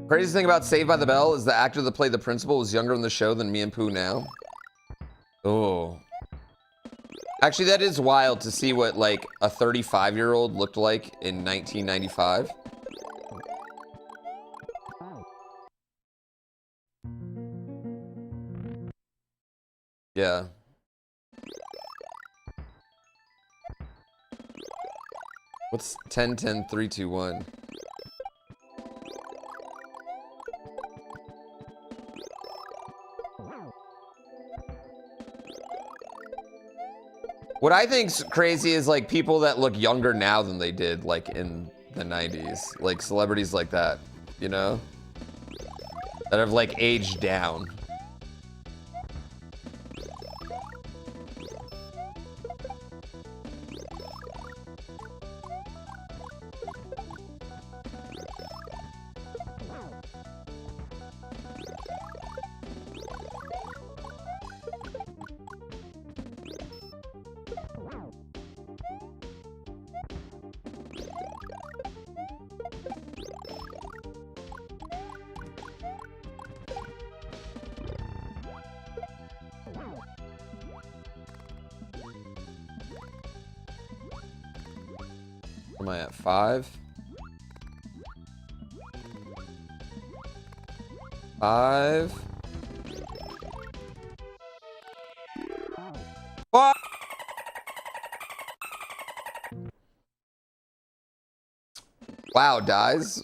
Craziest thing about Saved by the Bell is the actor that played the principal was younger in the show than me and Pooh now. Oh. Actually, that is wild to see what like a 35-year-old looked like in 1995. Yeah. What's 10, 10, 3, 2, 1? What I think's crazy is like people that look younger now than they did like in the 90s. Like celebrities like that, you know? That have like aged down. Am I at 5? 5. What? Wow, dies.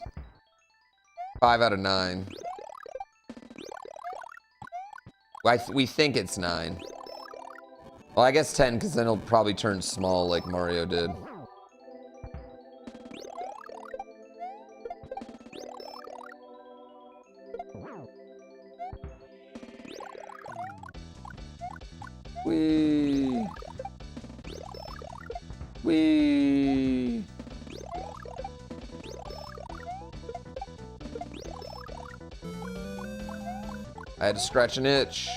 5 out of 9. We think it's 9. Well, I guess 10, because then he'll probably turn small like Mario did. Wee. I had to scratch an itch.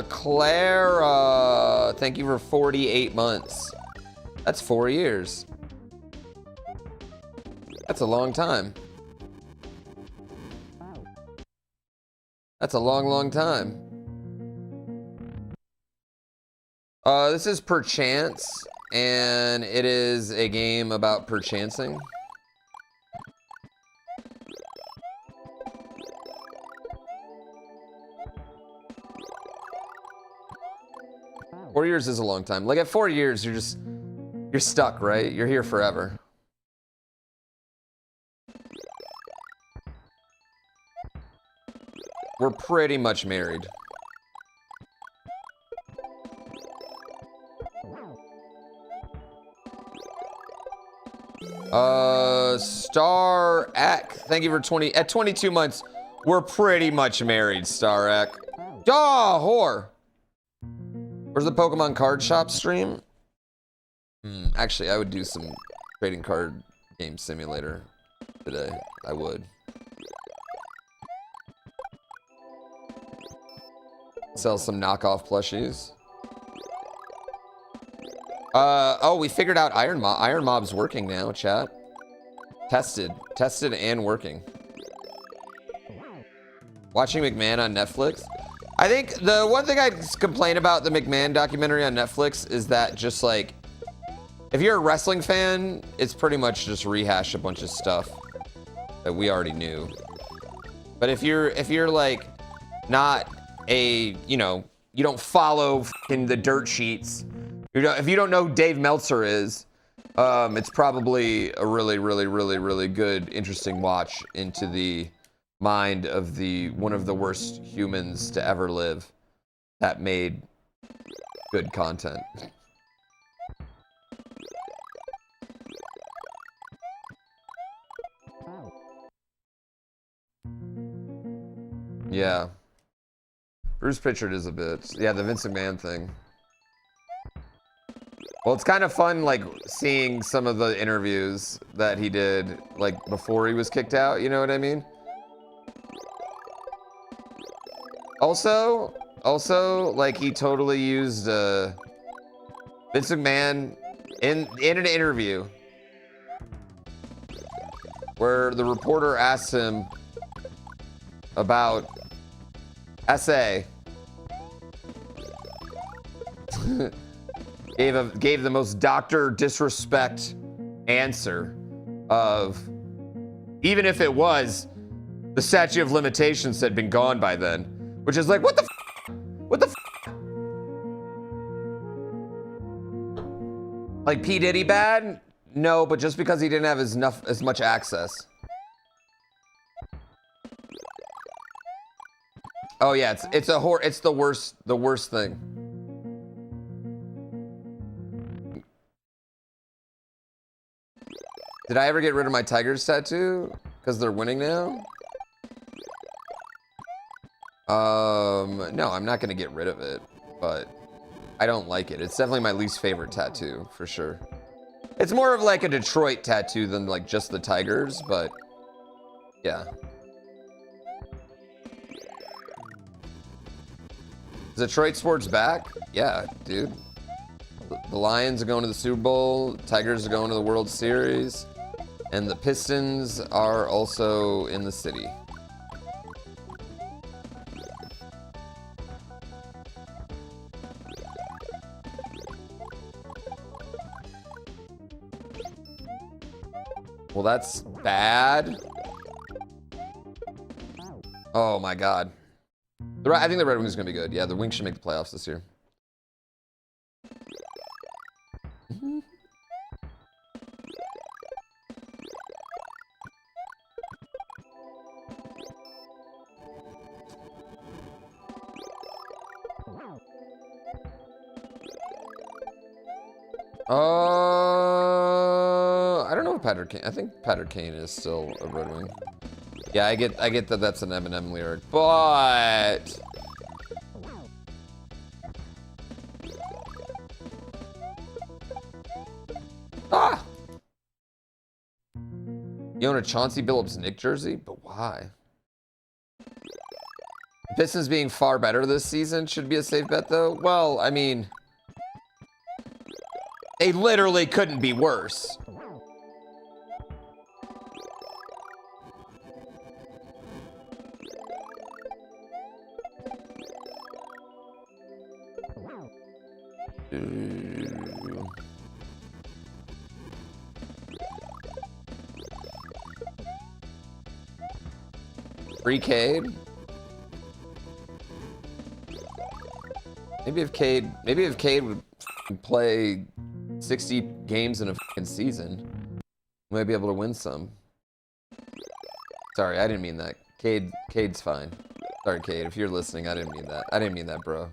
Clara, thank you for 48 months. That's 4 years. That's a long time. That's a long, long time. This is Perchance, and it is a game about perchancing. Four years is a long time. Like at 4 years, you're stuck, right? You're here forever. We're pretty much married. Star Ek, thank you for 22 months. We're pretty much married, Star Ek. Ah, whore. Where's the Pokemon card shop stream? Actually, I would do some trading card game simulator today. I would. Sell some knockoff plushies. Oh, we figured out Iron Mob. Iron Mob's working now, chat. Tested and working. Watching McMahon on Netflix. I think the one thing I complain about the McMahon documentary on Netflix is that just like, if you're a wrestling fan, it's pretty much just rehash a bunch of stuff that we already knew. But if you're like not a, you know, you don't follow in the dirt sheets, if you don't know who Dave Meltzer is, it's probably a really good, interesting watch into the mind of one of the worst humans to ever live that made good content. Yeah. Bruce Pritchard is a bit. Yeah, the Vince McMahon thing. Well, it's kind of fun, like, seeing some of the interviews that he did, like, before he was kicked out, you know what I mean? Also, like, he totally used, Vince McMahon in an interview where the reporter asked him about SA. gave the most doctor disrespect answer of, even if it was, the statute of limitations had been gone by then, which is like, what the f? What the f? Like P. Diddy bad? No, but just because he didn't have as much access. Oh yeah, it's the worst thing. Did I ever get rid of my Tigers tattoo? Because they're winning now? No, I'm not gonna get rid of it, but I don't like it. It's definitely my least favorite tattoo, for sure. It's more of like a Detroit tattoo than like just the Tigers, but yeah. Is Detroit sports back? Yeah, dude. The Lions are going to the Super Bowl, Tigers are going to the World Series, and the Pistons are also in the city. Well, that's bad. Oh my God. I think the Red Wings is gonna be good. Yeah, the Wings should make the playoffs this year. I don't know if Patrick Kane. I think Patrick Kane is still a Red Wing. Yeah, I get that that's an Eminem lyric, but you own a Chauncey Billups Nick jersey, but why? Pistons being far better this season should be a safe bet, though. Well, I mean, they literally couldn't be worse. Free Cade. Maybe if Cade would play 60 games in a fucking season, we might be able to win some. Sorry, I didn't mean that. Cade's fine. Sorry, Cade, if you're listening, I didn't mean that. I didn't mean that, bro.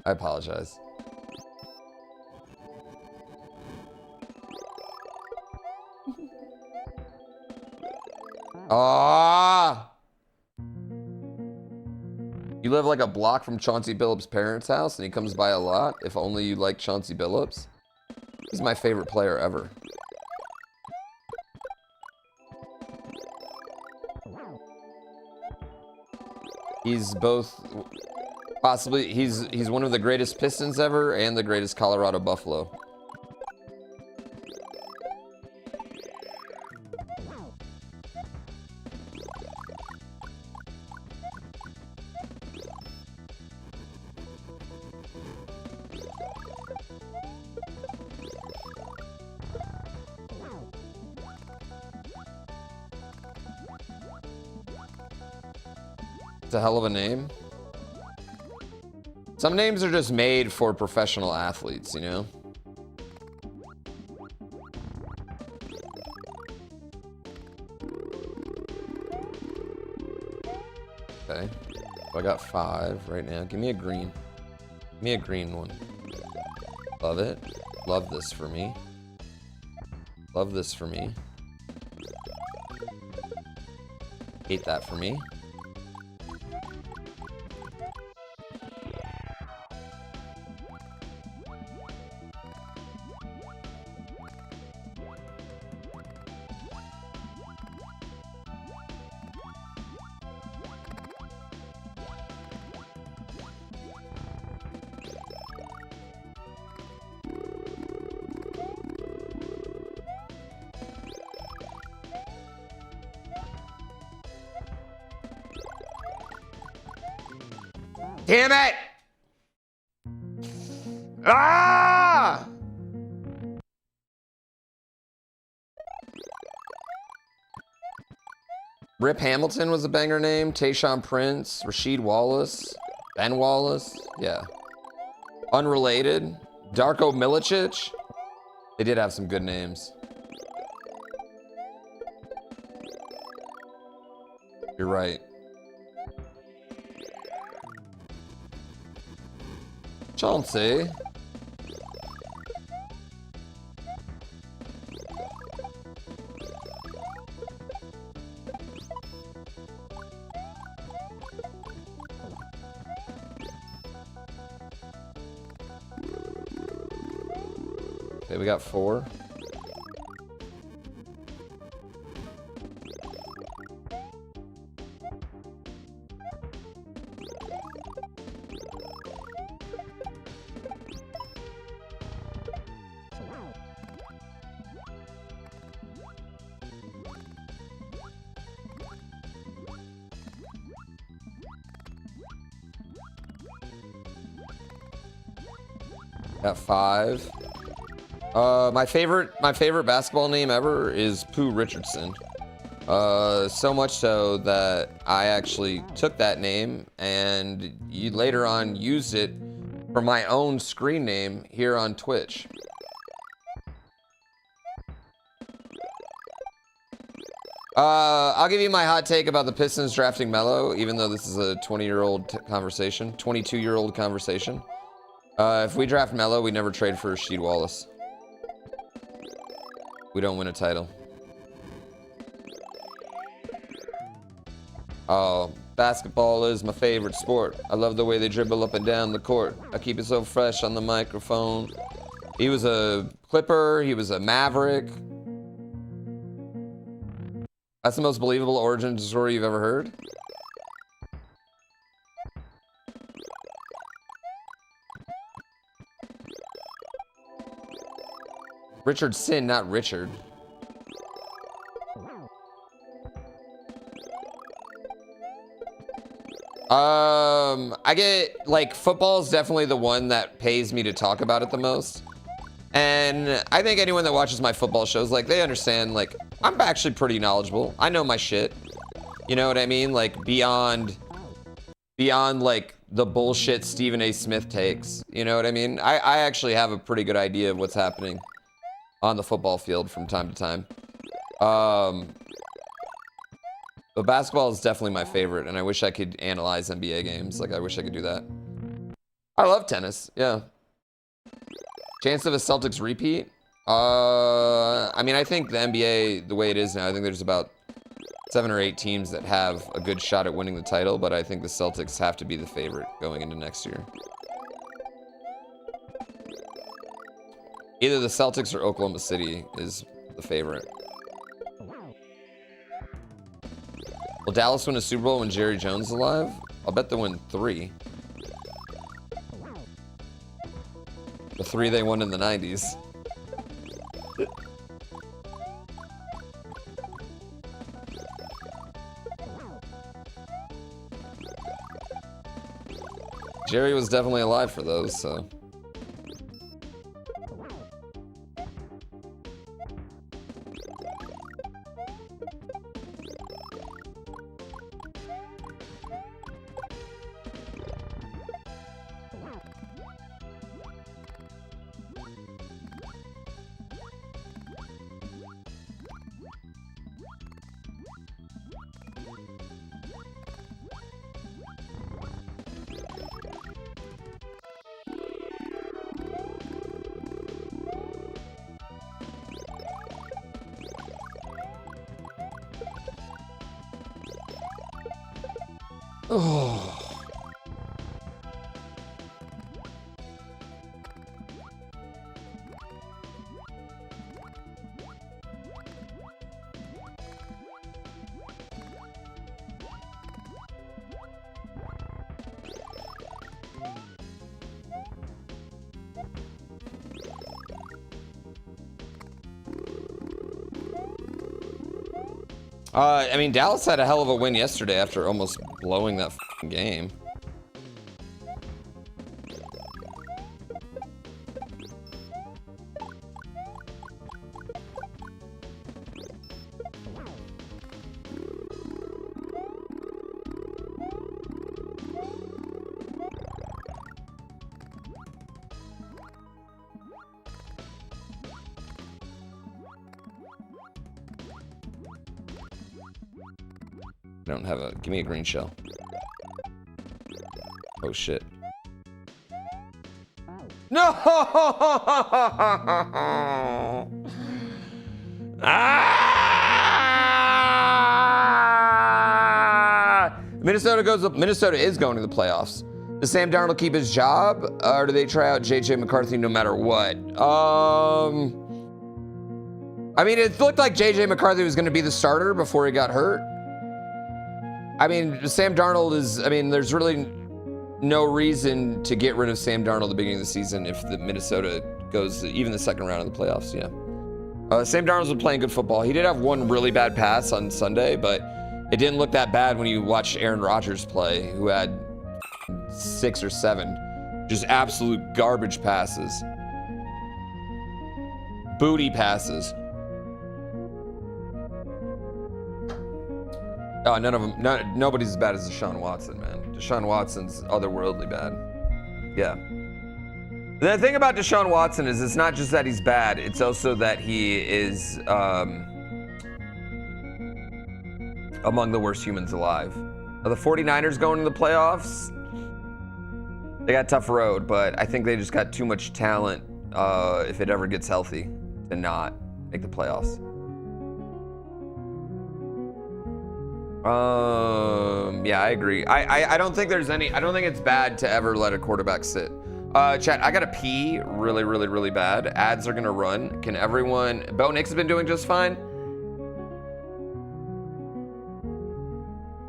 I apologize. Ah! You live like a block from Chauncey Billups' parents' house and he comes by a lot. If only you like Chauncey Billups. He's my favorite player ever. He's both, possibly, he's one of the greatest Pistons ever and the greatest Colorado Buffalo. It's a hell of a name. Some names are just made for professional athletes, you know? Okay. So I got 5 right now. Give me a green. Give me a green one. Love it. Love this for me. Love this for me. Hate that for me. Damn it! Ah! Rip Hamilton was a banger name. Tayshaun Prince, Rasheed Wallace, Ben Wallace. Yeah. Unrelated. Darko Milicic. They did have some good names. You're right. Chauncey. Okay, we got 4. Got 5. My favorite basketball name ever is Pooh Richardson. So much so that I actually took that name and later on used it for my own screen name here on Twitch. I'll give you my hot take about the Pistons drafting Melo, even though this is a 20-year-old conversation, 22-year-old conversation. If we draft Melo, we never trade for Rasheed Wallace. We don't win a title. Oh, basketball is my favorite sport. I love the way they dribble up and down the court. I keep it so fresh on the microphone. He was a Clipper. He was a Maverick. That's the most believable origin story you've ever heard? Richardson, not Richard. I get, like, football is definitely the one that pays me to talk about it the most. And I think anyone that watches my football shows, like, they understand, like, I'm actually pretty knowledgeable. I know my shit. You know what I mean? Like, beyond, like, the bullshit Stephen A. Smith takes. You know what I mean? I actually have a pretty good idea of what's happening on the football field from time to time. But basketball is definitely my favorite, and I wish I could analyze NBA games. Like, I wish I could do that. I love tennis, yeah. Chance of a Celtics repeat? I mean, I think the NBA, the way it is now, I think there's about 7 or 8 teams that have a good shot at winning the title, but I think the Celtics have to be the favorite going into next year. Either the Celtics or Oklahoma City is the favorite. Will Dallas win a Super Bowl when Jerry Jones is alive? I'll bet they'll win 3. The 3 they won in the 90s. Jerry was definitely alive for those, so. Oh. I mean, Dallas had a hell of a win yesterday after almost blowing that f***ing game. I don't have a... Give me a green shell. Oh, shit. No! Ah! Minnesota is going to the playoffs. Does Sam Darnold keep his job, or do they try out JJ McCarthy no matter what? I mean, it looked like JJ McCarthy was going to be the starter before he got hurt. I mean, Sam Darnold is, I mean, there's really no reason to get rid of Sam Darnold at the beginning of the season if the Minnesota goes to even the second round of the playoffs, yeah. Sam Darnold's been playing good football. He did have one really bad pass on Sunday, but it didn't look that bad when you watched Aaron Rodgers play, who had 6 or 7 just absolute garbage passes. Booty passes. Oh, none of them. Nobody's as bad as Deshaun Watson, man. Deshaun Watson's otherworldly bad. Yeah. The thing about Deshaun Watson is it's not just that he's bad, it's also that he is among the worst humans alive. Are the 49ers going to the playoffs? They got a tough road, but I think they just got too much talent if it ever gets healthy to not make the playoffs. Yeah, I agree. I don't think there's any, I don't think it's bad to ever let a quarterback sit. Chat, I gotta pee really, really, really bad. Ads are gonna run. Can everyone, Bo Nix has been doing just fine.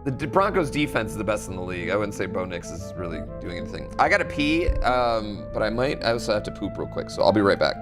The Broncos defense is the best in the league. I wouldn't say Bo Nix is really doing anything. I gotta pee, but I also have to poop real quick, so I'll be right back.